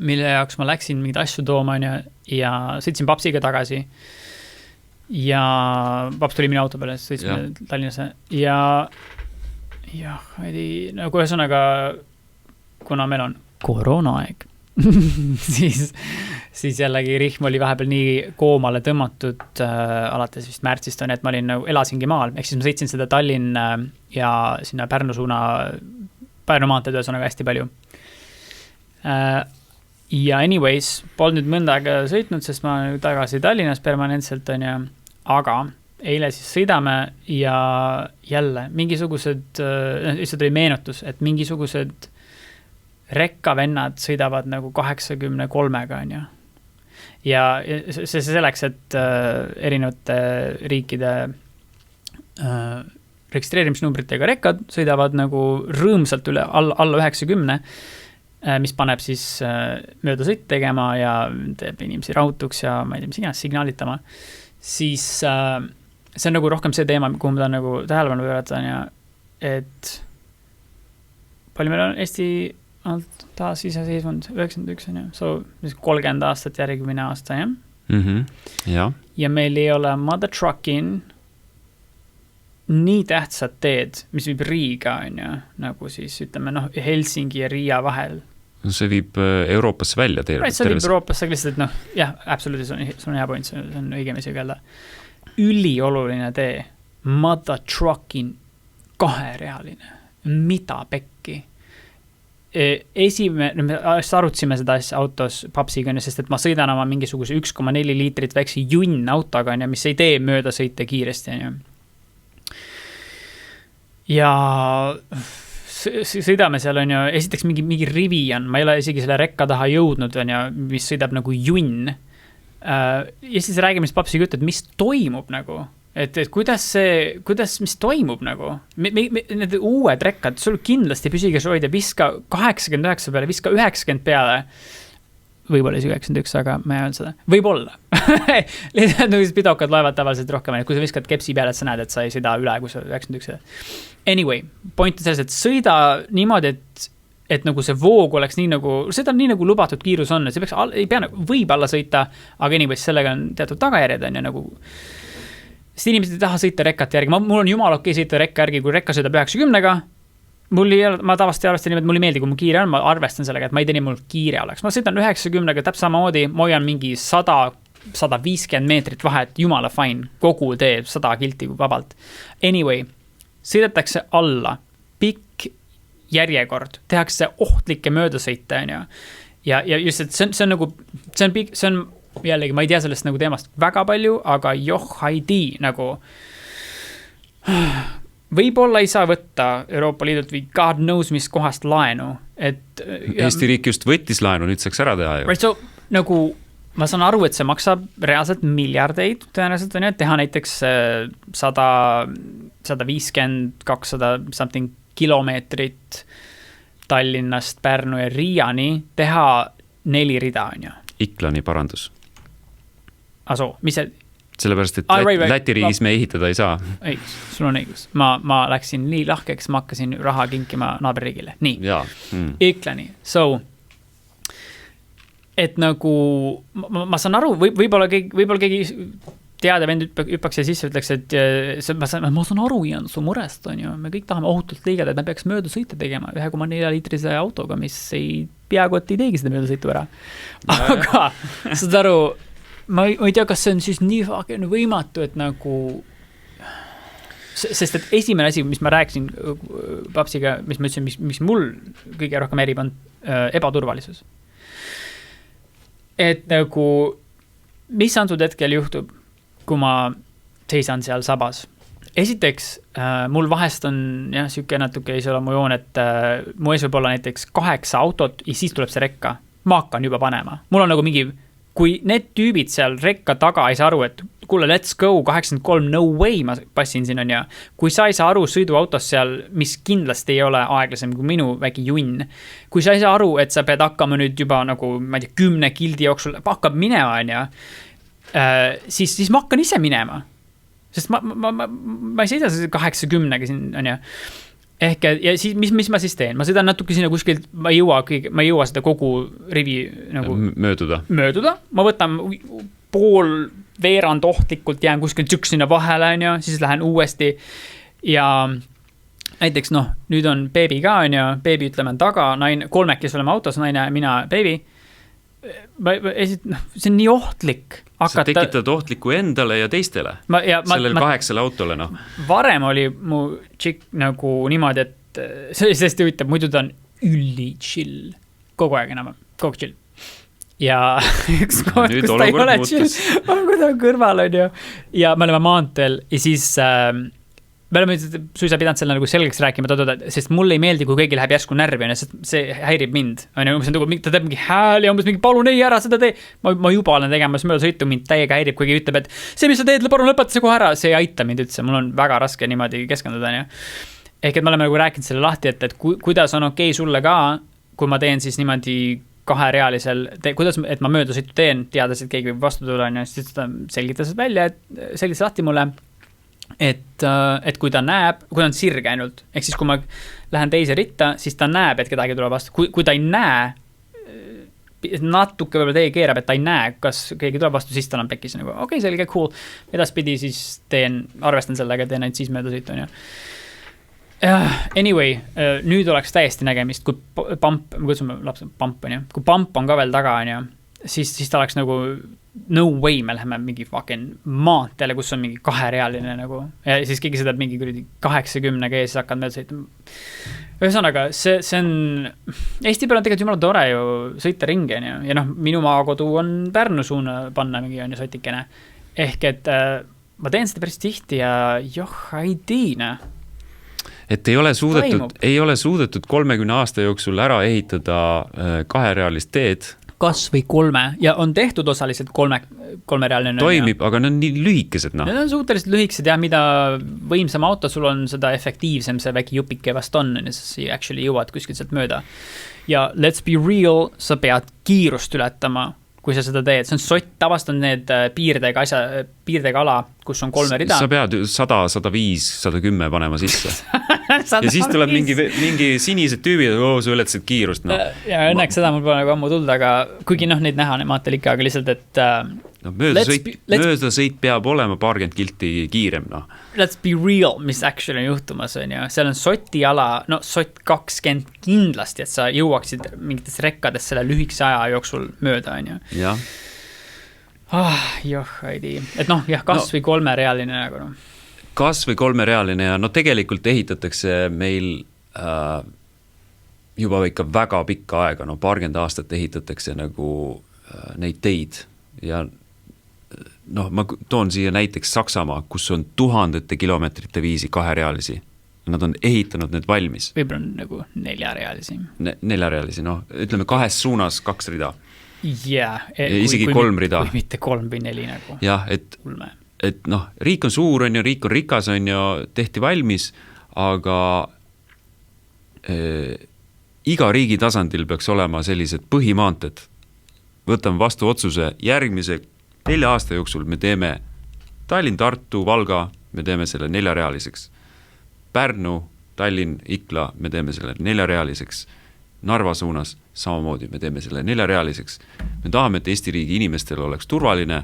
mille jaoks ma läksin mingid asju tooma ja sõitsin papsiga tagasi ja paps tuli minu auto peale, sõitsime Tallinnasse ja nagu ühesõnaga, kuna meil on koroonaaeg siis jällegi rihm oli vahepeal nii koomale tõmmatud alates vist märtsist on, et ma olin nagu, elasingi maal, ehk siis ma sõitsin seda Tallinn ja sinna Pärnu suuna, Pärnu maanteed ühesõnaga hästi palju. Ja anyways, polnud nüüd mõnda aega sõitnud, sest ma olen tagasi Tallinnas permanentselt on ja, aga eile siis sõidame ja jälle mingisugused, lihtsalt oli meenutus, et mingisugused rekkavennad sõidavad nagu 83-ga on ju. Ja see selleks, et erinevate riikide registreerimisnumbritega rekkad sõidavad nagu rõõmsalt üle alla 90, mis paneb siis mööda sõit tegema ja teeb inimesi rahutuks ja ma ei tea, mis iganes signalitama, siis see on nagu rohkem see teema, kuhu ma tahan nagu tähelepanu pöörata ja et palju meil on Eesti taas iseseisvunud 91 on ju, so 30 aastat järgmine aasta jah? Ja. Ja meil ei ole mother truckin nii tähtsad teed, mis viib Riiga on ju, nagu siis ütleme Helsingi ja Riia vahel. See viib Euroopasse välja teed. See viib Euroopasse, lihtsalt jah, absoluutselt, see on hea point, see on õigem isegi öelda. Ülioluline tee, mother truckin 2-realine, mida pekki. Me arutsime seda autos papsiga, sest et ma sõidan oma mingisuguse 1,4 liitrit väikse junn autoga, mis ei tee mööda sõite kiiresti. Ja sõidame seal on ju, esiteks mingi rivi on, ma ei ole isegi selle rekka taha jõudnud on ju, mis sõidab nagu junn. Ja siis räägime siis papsiga ütled, mis toimub nagu, et mis toimub nagu, need uued rekkad, sul kindlasti püsige soid ja viska 89 peale, viska 90 peale, võib-olla isi 91, aga ma ei öelnud seda, võib-olla. Lihtsalt nagu pidokad loevad tavaliselt rohkem, et kui sa viskad kepsi peale, et sa näed, et sa ei sõida üle, kui sa 91. Anyway, point on selles, et sõida niimoodi, et nagu see voog oleks nii nagu, seda on nii nagu lubatud kiirus on, et see peaks, ei pea, võib alla sõita, aga anyways, sellega on teatud tagajärjed on ja nagu, sest inimesed ei taha sõita rekkat järgi, mul on jumal okei sõita rekka järgi, kui rekka sõidab 90-ga, ma tavasti arvestan nii, et mulle meeldi, kui mu kiire on, ma arvestan sellega, et ma ei tea nii, mul kiire oleks, ma sõitan 90-ga täpselt samamoodi, ma hoian mingi 100-150 meetrit vahet, jumala fine, kogu tee 100 kilti vabalt. Anyway, sõidetakse alla, pikk järjekord, tehakse ohtlikke möödasõite ja just, et see on nagu, see on jällegi, ma ei tea sellest nagu teemast väga palju, aga haidi nagu võib-olla ei saa võtta Euroopa Liidult või God knows mis kohast laenu, et Eesti riik just võttis laenu, nüüd saaks ära teha ju. Right, so nagu ma saan aru, et see maksab reaalselt miljardeid tõenäoliselt on teha näiteks 100, 150, 200 something kilomeetrit Tallinnast Pärnu ja Riiani teha 4 rida on ju. Iklani parandus. Aso, mis see? Sellepärast, et Läti riigis me ehitada ei saa. Ei, sul on õigus. Ma läksin nii lahkeks, ma hakkasin raha kinkima naaberriigile. Nii, Iklani. So, et nagu, ma saan aru, võib-olla keegi teada vend hüppaks ja sisse ütleks, et ma saan aru, Ian, su murest on ju, me kõik tahame ohutult liigada, et me peaks mööda sõita tegema 1,4 liitrise autoga, mis ei peaaegu, et ei teegi seda mööda sõitu ära. Aga, saad aru, ma ei tea, kas see on siis nii võimatu, et nagu, sest et esimene asi, mis ma rääkisin papsiga, mis ma ütlesin, mis mul kõige rohkem erib, on ebaturvalisus. Et nagu, mis antud hetkel juhtub, kui ma seisan seal sabas. Esiteks, mul vahest on siuke natuke isoloomujoon, et mu ees võib olla näiteks 8 autot ja siis tuleb see rekka. Ma hakkan juba panema. Mul on nagu mingi, kui need tüübid seal rekka taga ei saa aru, et kuule, let's go, 83, no way, ma passin siin on ja kui sa ei saa aru sõiduautos seal, mis kindlasti ei ole aeglasem kui minu väike junn, kui sa ei saa aru, et sa pead hakkama nüüd juba nagu, ma ei tea, 10 kildi jooksul hakkab minema on ja siis ma hakkan ise minema. Sest ma ei sõida 80-ga siin, on ju. Ehk, ja siis, mis ma siis teen? Ma sõidan natuke sinna kuskilt, ma ei jõua seda kogu rivi nagu mööduda. Ma võtan veerand ohtlikult, jään kuskilt tšüks sinna vahele, on ju, siis lähen uuesti ja näiteks, nüüd on beebi ka, on ju, beebi ütleme taga, kolmekes oleme autos, naine, mina, beebi see on nii ohtlik. Sa tekitad ohtliku endale ja teistele. Sellel 8 autole, noh. Varem oli mu tšikk nagu niimoodi, et see oli hästi huvitav, muidu ta on üli chill. Kogu aeg enam, kogu chill. Ja üks koht, kus ta ei ole chill, kui ta on kõrval on ju. Ja me oleme maanteel ja siis me oleme suisa pidanud selle nagu selgeks rääkima, sest mulle ei meeldi, kui keegi läheb järsku närvi, sest see häirib mind. Ta teeb mingi hääl ja umbes mingi palun ei ära seda tee. Ma juba olen tegemas mööda sõitu, mind täiega häirib, kuigi ütleb, et see, mis sa teed, palun lõpeta see kohe ära. See ei aita mind üldse, mul on väga raske niimoodi keskenduda. Ehk et me oleme nagu rääkinud selle lahti, et kuidas on okei sulle ka, kui ma teen siis niimoodi 2-realisel, kuidas, et ma mööda sõitu teen, teades, et keegi võib vastu tulla, siis ta selgitas välja, et selgitas lahti mulle, et kui ta näeb, kui ta on sirge ainult, ehk siis kui ma lähen teise ritta, siis ta näeb, et kedagi tuleb vastu. Kui ta ei näe, natuke võib-olla tee keerab, et ta ei näe, kas keegi tuleb vastu, siis tal on pekis nagu, okei, selge, cool. Edaspidi siis arvestan sellega, teen ainult siis mööda sõitu, on ju. Anyway, nüüd oleks täiesti nägemist, kui pamp, me kutsume lapse pamp, on ju. Kui pamp on ka veel taga, on ju, siis ta oleks nagu no way, me läheme mingi fucking maantele, kus on mingi 2-realine nagu, ja siis keegi sõidab mingi 80 kees, siis hakkad mööda sõita. Ühesõnaga, see on, Eesti peal on tegelikult jumala tore ju sõita ringi, on ju, ja noh, minu maakodu on Pärnu suuna panna mingi on ju sotikene. Ehk et ma teen seda päris tihti ja ei tiina. Et ei ole suudetud 30 aasta jooksul ära ehitada 2-realist teed. Kas või 3 ja on tehtud osaliselt 3-realine. Toimib, aga need on nii lühikesed. No. Need on suhteliselt lühikesed ja mida võimsam auto sul on, seda efektiivsem see väike jupike vast on, siis actually jõuad kuskilt sealt mööda. Ja let's be real, sa pead kiirust ületama, kui sa seda teed. See on sott, tavast on need piirdega ala, kus on 3 rida. Sa pead 100, 105, 110 panema sisse. Ja siis tuleb mingi sinised tüübid, sa ületasid kiirust. No. Ja õnneks seda mul pole nagu ammu tulnud, aga kuigi neid näha maatel ikka, aga lihtsalt, et möödasõit peab olema 20 kilti kiirem. No. Let's be real, mis actually on juhtumas. On ju. Seal on soti ala, sott 20 kindlasti, et sa jõuaksid mingites rekkades selle lühikse aja jooksul mööda. On ju. Jah. Ei tii. Et kas või 3-realine nagu no. Kas või 3-realine ja tegelikult ehitatakse meil juba ikka väga pikka aega, paarkümmend aastat ehitatakse nagu neid teid ja ma toon siia näiteks Saksamaa, kus on tuhandete kilomeetrite viisi 2-realisi. Nad on ehitanud need valmis. Võib-olla on nagu 4-realisi. 4-realisi, ütleme 2 suunas 2 rida. Yeah, isegi 3 rida. Kui mitte 3 või 4 nagu. Jah, et riik on suur, on ju, riik on rikas, on ju, tehti valmis, aga iga riigi tasandil peaks olema sellised põhimaanted. Võtame vastu otsuse, järgmise 4 aasta jooksul me teeme Tallinn, Tartu, Valga, me teeme selle 4-realiseks. Pärnu, Tallinn, Ikla, me teeme selle 4-realiseks. Narva suunas samamoodi, me teeme selle 4-realiseks. Me tahame, et Eesti riigi inimestel oleks turvaline.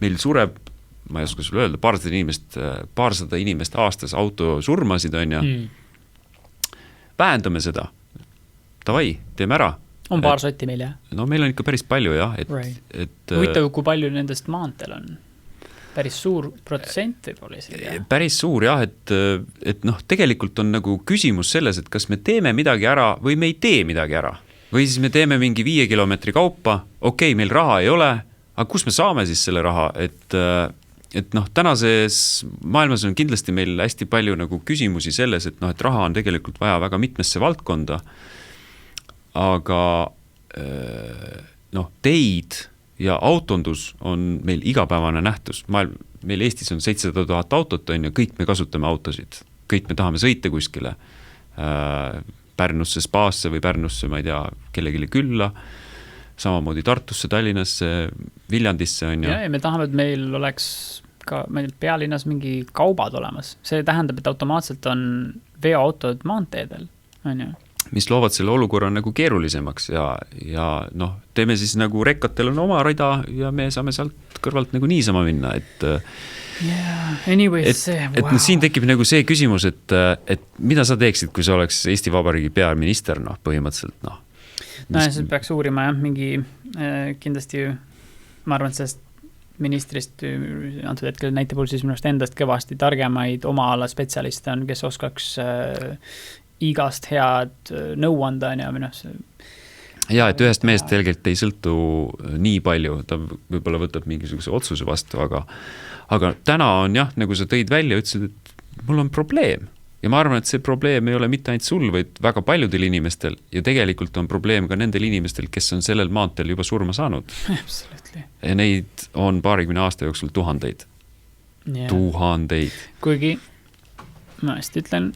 Meil sureb, ma ei oska sulle öelda, paarsada inimest aastas auto surmasid on ja vähendame seda. Davai, teeme ära. On paar sotti meil, jah? No meil on ikka päris palju, jah. Huvitav, kui palju nendest maantel on? Päris suur protsent võib-olla isegi, jah? Päris suur, jah, et tegelikult on nagu küsimus selles, et kas me teeme midagi ära või me ei tee midagi ära. Või siis me teeme mingi 5 kilomeetri kaupa, okei, meil raha ei ole, aga kus me saame siis selle raha, et tänases maailmas on kindlasti meil hästi palju nagu küsimusi selles, et raha on tegelikult vaja väga mitmesse valdkonda, aga teid ja autondus on meil igapäevane nähtus. Meil Eestis on 700 000 autot on ja kõik me kasutame autosid. Kõik me tahame sõita kuskile Pärnusse, Spaasse või Pärnusse, ma ei tea, kellegile külla. Samamoodi Tartusse, Tallinnasse, Viljandisse on ja me tahame, et meil oleks ka meil pealinnas mingi kaubad olemas. See tähendab, et automaatselt on veoautod maanteedel, on ju. Mis loovad selle olukorra nagu keerulisemaks ja teeme siis nagu rekkatel on oma rida ja me saame sealt kõrvalt nagu niisama minna, et siin tekib nagu see küsimus, et mida sa teeksid, kui sa oleks Eesti Vabariigi peaminister, põhimõtteliselt, no see peaks uurima jah, mingi kindlasti, ma arvan, et sellest ministrist antud hetkel näite puhul siis minust endast kõvasti targemaid oma ala spetsialiste on, kes oskaks igast head nõu anda ja minu ja, et ühest meest tegelikult ei sõltu nii palju, ta võib-olla võtab mingisuguse otsuse vastu, aga täna on jah, nagu sa tõid välja, ütlesid, et mul on probleem ja ma arvan, et see probleem ei ole mitte ainult sul, vaid väga paljudel inimestel ja tegelikult on probleem ka nendel inimestel, kes on sellel maanteel juba surma saanud. Absolutely. Ja neid on paarikümne aasta jooksul tuhandeid. Yeah. Tuhandeid. Kuigi ma hästi ütlen,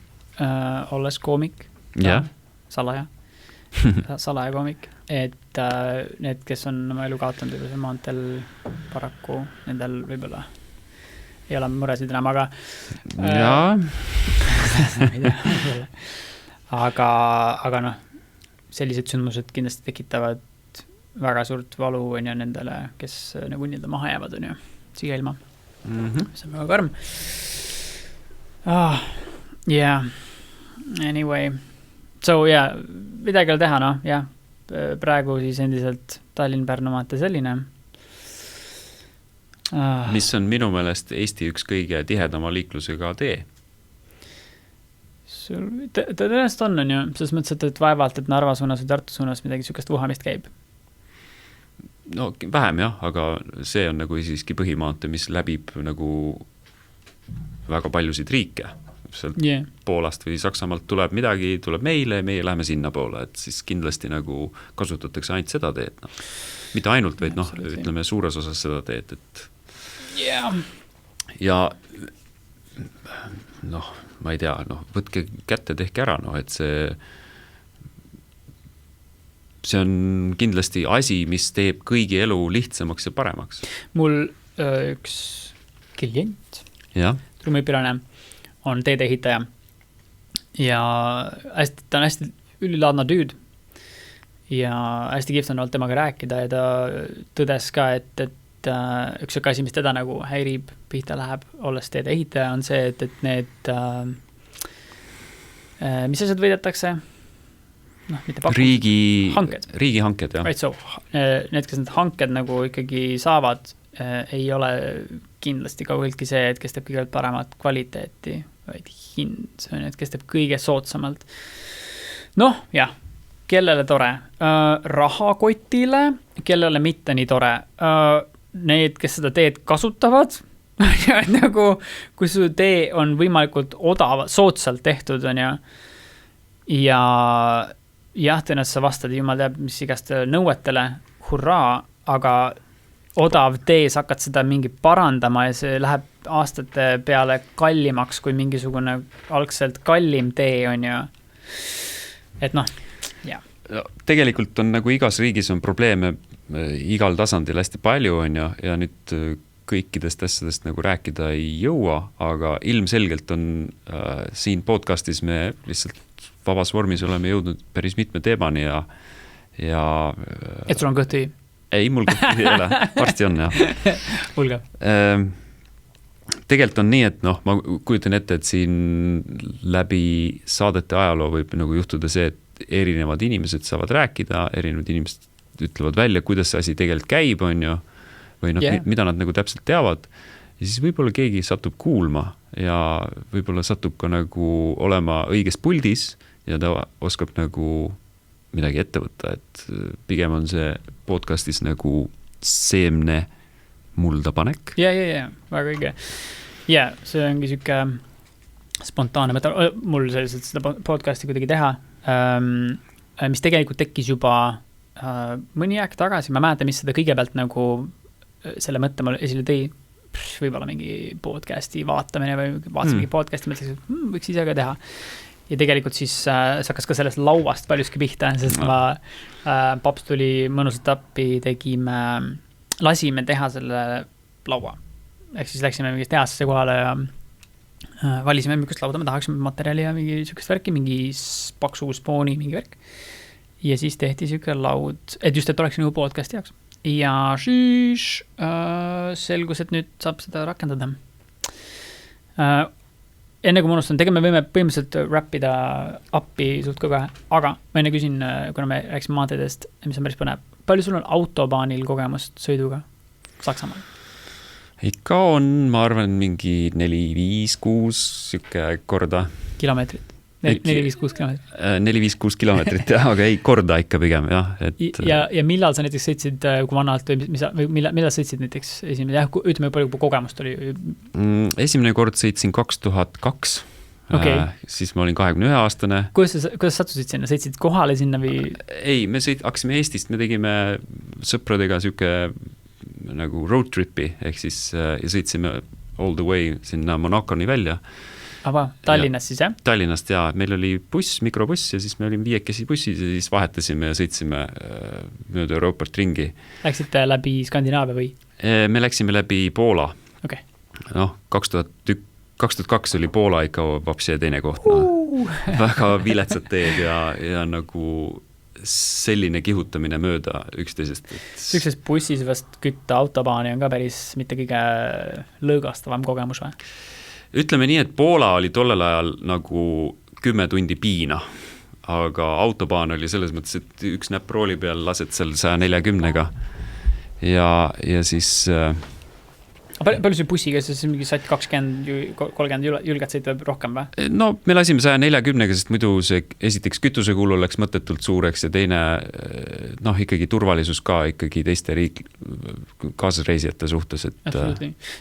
olles koomik, salaja koomik, et need, kes on oma elu kaotanud juba see maanteel paraku, nendel võib-olla ei ole muresid enam, aga aga noh, sellised sündmused kindlasti tekitavad väga suurt valu on ju nendele, kes nagu nii-öelda maha jäävad on ju, siia ilma. See on väga karm. Yeah, anyway. So yeah, midagi ole teha, noh, jah. Praegu siis endiselt Tallinn-Pärnu maantee selline. Mis on minu meelest Eesti üks kõige tihedama liiklusega tee? Tõenäoliselt on ju, selles mõttes, et vaevalt, et Narva suunas või Tartu suunas midagi sükest vuhamist käib. No vähem jah, aga see on nagu siiski põhimaante, mis läbib nagu väga paljusid riike. Poolast või Saksamaalt tuleb midagi, tuleb meile, meie läheme sinna poole, et siis kindlasti nagu kasutatakse ainult seda teed. No. Mitte ainult, vaid noh, ütleme suures osas seda teed, et ja noh, ma ei tea, noh, võtke kätte, tehke ära, noh, et see on kindlasti asi, mis teeb kõigi elu lihtsamaks ja paremaks. Mul üks klient, trummipirane, on teedeehitaja ja ta on hästi ülilaadna tüüd ja hästi kihvt on olnud temaga rääkida ja ta tõdes ka, et üks asi, mis teda nagu häirib, pihta läheb, olles teedeehitaja, on see, et need mis asjad võidetakse? No, mitte hanked. Riigihanked, jah. Right, so, need, kes need hanked nagu ikkagi saavad, ei ole kindlasti kaugeltki see, et kes teeb kõige paremat kvaliteeti, vaid hind, see on, et kes teeb kõige soodsamalt. Noh, jah, kellele tore? Rahakotile, kellele mitte nii tore? Need, kes seda teed kasutavad, nagu, kui su tee on võimalikult odav, soodsalt tehtud, on ja jah, tõenäoliselt sa vastad, jumal teab, mis igast nõuetele, hurraa, aga odav tees hakkad seda mingi parandama ja see läheb aastate peale kallimaks kui mingisugune algselt kallim tee on ju. Et noh, jah. Tegelikult on nagu igas riigis on probleeme igal tasandil hästi palju on ja nüüd kõikidest asjadest nagu rääkida ei jõua, aga ilmselgelt on siin podcastis me lihtsalt vabas vormis oleme jõudnud päris mitme teemani ja et sul on kõhti? Ei, mul kõhti ei ole. Varsti on, jah. Hulga. Tegelikult on nii, et noh, ma kujutan ette, et siin läbi saadete ajaloo võib nagu juhtuda see, et erinevad inimesed saavad rääkida, erinevad inimesed ütlevad välja, kuidas see asi tegelikult käib, on ju, või noh, mida nad nagu täpselt teavad. Ja siis võib-olla keegi satub kuulma ja võib-olla satub ka nagu olema õiges puldis ja ta oskab nagu midagi ette võtta, et pigem on see podcastis nagu seemne muldapanek. Ja, väga õige. Ja, see ongi süke spontaanne, mul selliselt seda podcasti kuidagi teha, mis tegelikult tekkis juba mõni aeg tagasi, ma mäletan, mis seda kõigepealt nagu selle mõtte mul esile tõi, võib-olla mingi podcasti vaatamine või vaatasin mingi podcasti, mõtlesin, et võiks ise ka teha. Ja tegelikult siis see hakkas ka sellest lauast paljuski pihta, sest paps tuli mõnusat appi, lasime teha selle laua. Ehk siis läksime mingist tehasesse kohale ja valisime, millist lauda me tahaksime materjali ja mingi sükest värki, mingi paksu spooni, mingi värk. Ja siis tehti süke laud, et just, et oleks nagu podcasti jaoks. Ja siis selgus, et nüüd saab seda rakendada. enne kui ma unustan, me võime põhimõtteliselt rappida appi suht kogu aeg, aga ma enne küsin, kuna me rääksime maanteedest, mis on päris põnev. Palju sul on autobaanil kogemust sõiduga Saksamaal? Ikka on, ma arvan, mingi 4-5-6 siuke korda. Kilomeetrit? 4-5-6 kilomeetrit? 4-5-6 kilomeetrit, jah, aga ei, korda ikka pigem, jah. Ja millal sa näiteks sõitsid, kui vanalt või millal sõitsid näiteks esimene, jah, ütleme palju kogemust oli? Esimene kord sõitsin 2002, siis ma olin 21-aastane. Kuidas sattusid sinna? Sõitsid kohale sinna või? Ei, me hakkasime Eestist, me tegime sõpradega siuke nagu road tripi, ehk siis ja sõitsime all the way sinna Monaconi välja. Tallinnast siis, jah? Tallinnast, jaa. Meil oli buss, mikrobuss ja siis me olime 5 bussis ja siis vahetasime ja sõitsime mööda Euroopat ringi. Läksite läbi Skandinaavia või? Me läksime läbi Poola. Okay. 2002 oli Poola ikka vapsi teine koht. Väga viletsad teed ja nagu selline kihutamine mööda üksteisest. Sükses bussis vast kütta autobaani on ka päris mitte kõige lõõgastavam kogemus või? Ütleme nii, et Poola oli tollel ajal nagu 10 tundi piina, aga autobaan oli selles mõttes, et üks näpp rooli peal lased seal 140-ga ja siis... Palju see bussiga, siis mingi 20-30 julgad sõita rohkem või? No me lasime 140-ga, sest muidu see esiteks kütusekulu läks mõttetult suureks ja teine, ikkagi turvalisus ka ikkagi teiste kaasreisijate suhtes.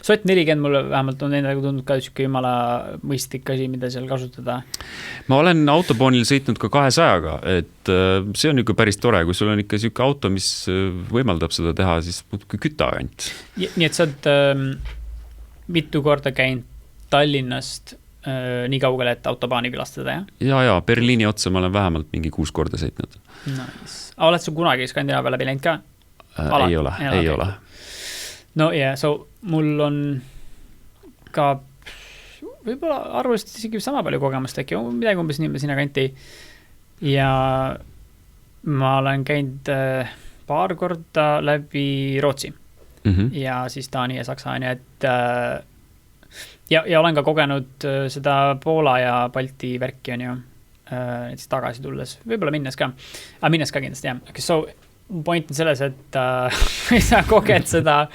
Sott 40 mulle vähemalt on endale tundnud ka siuke jumala mõistlik asi, mida seal kasutada. Ma olen autobaanil sõitnud ka 200-ga, et see on ikka päris tore, kui sul on ikka siuke auto, mis võimaldab seda teha, siis küta ainult. Nii et sa oled mitu korda käinud Tallinnast nii kaugele, et autobaani külastada, jah? Ja, Berliini otsa ma olen vähemalt mingi 6 korda sõitnud. Nice. Oled sa kunagi Skandinaavia läbi läinud ka? Ei ole. No so mul on ka võib-olla arvust isegi sama palju kogemust äkki, midagi umbes nii sinna kanti. Ja ma olen käinud paar korda läbi Rootsi. Ja siis Taani ja Saksa, et ja olen ka kogenud seda Poola ja Balti värki on ju näiteks tagasi tulles, võib-olla minnes ka kindlasti, jah. So point on selles, et sa koged seda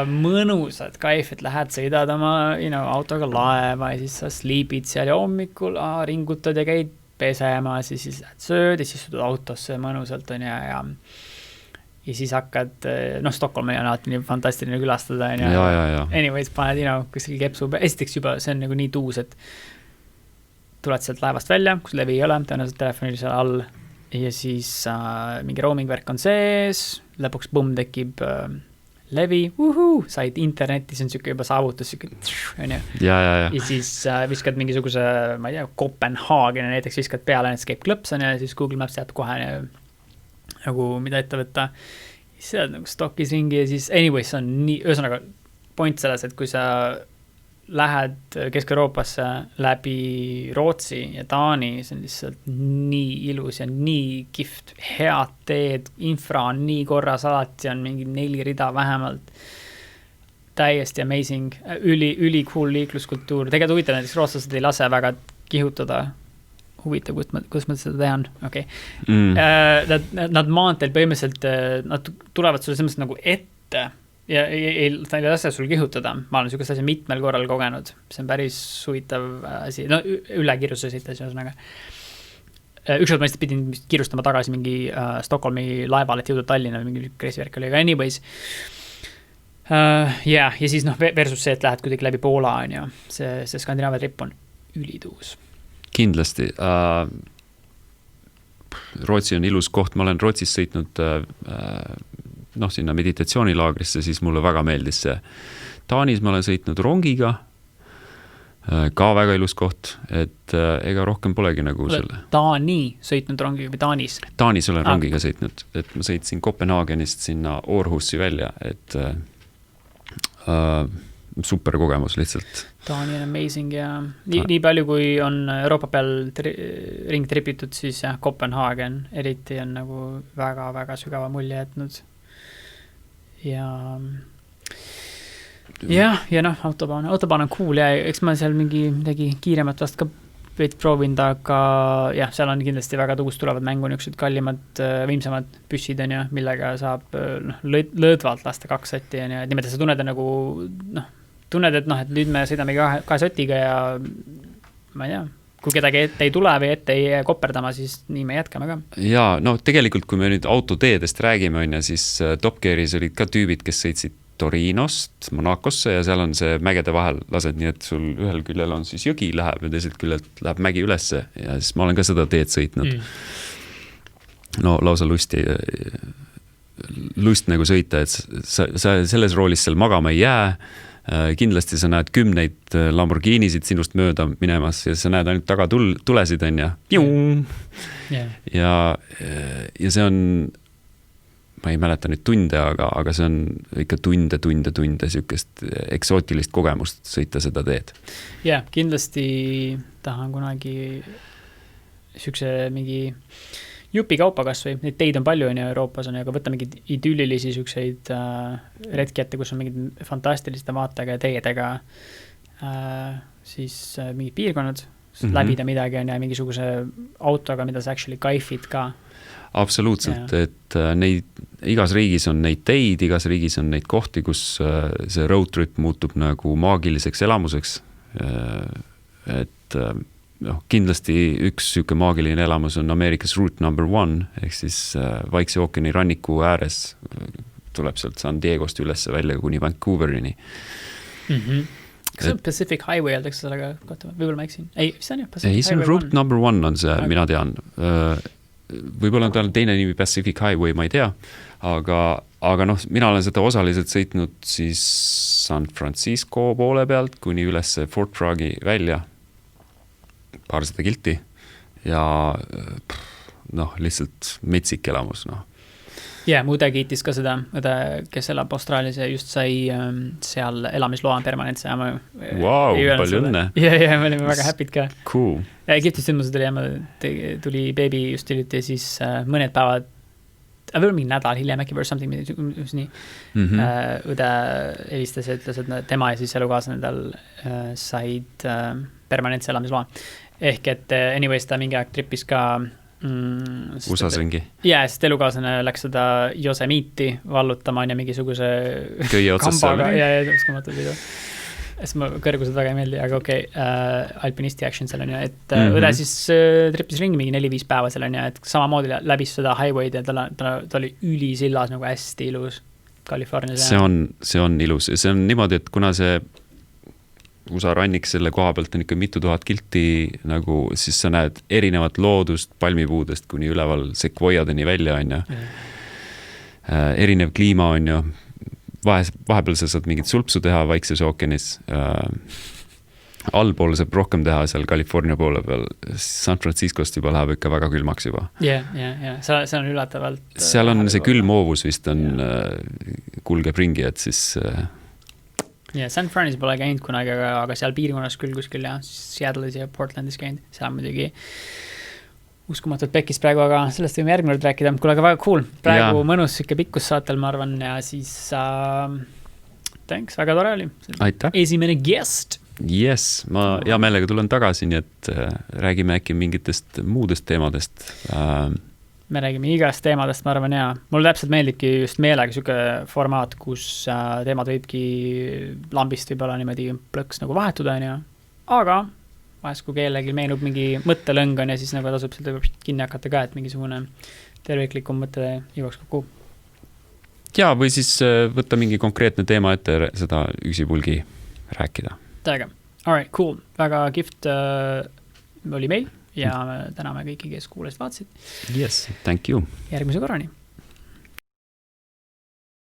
mõnusat kaif, et lähed, sõidad oma autoga laeva ja siis sa sleepid seal ja hommikul ringutad ja käid pesemas ja siis lähed sööd ja siis sõidad autosse mõnusalt on ja siis hakkad, Stockholmi on alati nii fantastiline külastada. Ja. Anyways, paned, kuskil kepsu. Esiteks juba, see on nagu nii tuus, et tuled sealt laevast välja, kus levi ei ole, tõenäoliselt telefonil seal all ja siis mingi roaming-värk on sees, lõpuks tekib levi, said internetti, see on siuke juba saavutus, ja. Ja siis viskad mingisuguse, ma ei tea, Kopenhaageni näiteks viskad peale, näiteks käib klõps ja siis Google Maps teab kohe nagu mida ette võtta. See on nagu stokis ringi ja siis anyways on nii, ühesõnaga point selles, et kui sa lähed Kesk-Euroopasse läbi Rootsi ja Taani, see on lihtsalt nii ilus ja nii kihvt, head teed, infra on nii korras, alati on mingi 4 rida vähemalt, täiesti amazing, üli cool liikluskultuur, tegelikult huvitav, näiteks rootslased ei lase väga kihutada, huvitav, kuidas ma seda tehan, okei. Nad maanteel põhimõtteliselt, nad tulevad sulle selles nagu ette ja ei lase sul kihutada. Ma olen niisugust asja mitmel korral kogenud. See on päris huvitav asi. Ülekirjuse sõites ühesõnaga. Ükskord ma lihtsalt pidin kiirustama tagasi mingi Stockholmi laeval, et jõuda Tallinna või mingi kreisivärk oli, aga anyways. Ja siis versus see, et lähed kuidagi läbi Poola on ju. See Skandinaavia trip on ülituus. Kindlasti. Rootsi on ilus koht, ma olen Rootsis sõitnud sinna meditatsioonilaagrisse, siis mulle väga meeldis see. Taanis ma olen sõitnud rongiga, ka väga ilus koht, et ega rohkem polegi nagu selle. Taani sõitnud rongiga või Taanis? Taanis olen rongiga sõitnud, et ma sõitsin Kopenhaagenist sinna Aarhussi välja, et super kogemus lihtsalt. Taani on amazing ja nii palju, kui on Euroopa peal ring tripitud, siis Kopenhaagen eriti on nagu väga-väga sügava mulje jätnud. Ja jah, ja noh, autobahn on cool ja eks ma seal midagi kiiremat vast ka veid proovinud, aga jah, seal on kindlasti väga tuust tulevad mängu niisugused kallimad, võimsamad püssid on ju, millega saab lõõdvalt lasta 2 sotti on ju, et niimoodi sa tunned nagu tunned, et nüüd me sõidame 2 sotiga ja ma ei tea, kui kedagi ette ei tule või ette ei koperdama, siis nii me jätkame ka. Jaa, tegelikult kui me nüüd autoteedest räägime on ja siis Top Gearis olid ka tüübid, kes sõitsid Torinost Monacosse ja seal on see mägede vahel lased, nii et sul ühel küljel on siis jõgi läheb ja teiselt küljelt läheb mägi ülesse ja siis ma olen ka seda teed sõitnud. No lausa lust nagu sõita, et sa selles roolis seal magama ei jää. Kindlasti sa näed 10 Lamborghinisid sinust mööda minemas ja sa näed ainult taga tulesid on ja see on, ma ei mäleta nüüd tunde, aga see on ikka tunde siukest eksootilist kogemust sõita seda teed. Jah, kindlasti tahan kunagi siukse mingi jupi kaupa kas või, neid teid on palju on ja Euroopas on, aga võtta mingid idüllilisi siukseid retki ette, kus on mingid fantastiliste vaatega ja teedega siis mingid piirkonnad, läbida midagi on ja mingisuguse autoga, mida sa actually kaifid ka. Absoluutselt, et igas riigis on neid teid, igas riigis on neid kohti, kus see road trip muutub nagu maagiliseks elamuseks. Et kindlasti üks süke maagiline elamus on Ameerikas Route number 1, ehk siis Vaikse ookeani ranniku ääres tuleb sealt San Diegost üles välja kuni Vancouverini. Kas see on Pacific Highway öeldakse sellega kohta? Võib-olla ma eksin? Ei, see on jah Pacific Highway 1. Ei, see on Route number 1 on see, mina tean. Võib-olla on tal teine nimi Pacific Highway, ma ei tea, aga mina olen seda osaliselt sõitnud siis San Francisco poole pealt kuni üles Fort Braggi välja, paarsada kilti ja lihtsalt metsik elamus. Ja, mu õde kiitis ka seda, kes elab Austraalias ja just sai seal elamisloa permanentse ja ma palju õnne. Ja, me olime väga happy'd ka. Cool. Kihvtis sündmused tuli beebi just hiljuti ja siis mõned päevad, või mingi nädal hiljem äkki või something, nii. Õde helistas ja ütles, et tema ja siis elukaaslane tal said permanentse elamisloa. Ehk et anyways ta mingi aeg trippis ka USAs ringi. Jaa, sest elukaaslane läks seda Yosemiti vallutama ja mingisuguse köie otsas seal. Ja uskamatud video. Sest ma kõrgused väga ei meeldi, aga okei, alpinisti action seal on ja, et õde siis trippis ringi mingi 4-5 päeva seal on ja, et samamoodi läbis seda highway'd ja ta oli ülisillas nagu hästi ilus Californias. See on ilus. See on niimoodi, et kuna see USA rannik selle koha pealt on ikka mitu tuhat kilti, nagu siis sa näed erinevat loodust palmipuudest kuni üleval sekvoiadeni välja on ja erinev kliima on ja vahepeal sa saad mingit sulpsu teha Vaikses ookeanis, allpool saab rohkem teha seal California poole peal, San Franciscost juba läheb ikka väga külmaks juba. Ja, see on üllatavalt. Seal on see külmoovus vist on kulgeb ringi, et siis Ja, San Franis pole käinud kunagi, aga seal piirkonnas küll kuskil ja Seattle'is ja Portlandis käinud. Seal on muidugi uskumatult pekis praegu, aga sellest võime järgmine kord rääkida. Kuule, aga väga cool. Praegu mõnus siuke pikkus saatel, ma arvan, ja siis thanks, väga tore oli. Aitäh. Esimene guest. Yes, ma hea meelega tulen tagasi, nii et räägime äkki mingitest muudest teemadest. Me räägime igast teemadest, ma arvan, ja mulle täpselt meeldibki just meelega siuke formaat, kus teemad võibki lambist võib-olla niimoodi plõks nagu vahetuda, ja. Aga vahest, kui kellelgi meenub mingi mõttelõng on ja siis nagu tasub seda kinni hakata ka, et mingisugune terviklikum mõte jõuaks kokku. Ja, või siis võtta mingi konkreetne teema ette seda üksipulgi rääkida. Täiega. All right, cool. Väga kihvt oli meil. Ja täname kõiki, kes kuulasid vaatasid. Yes, thank you. Järgmise korrani.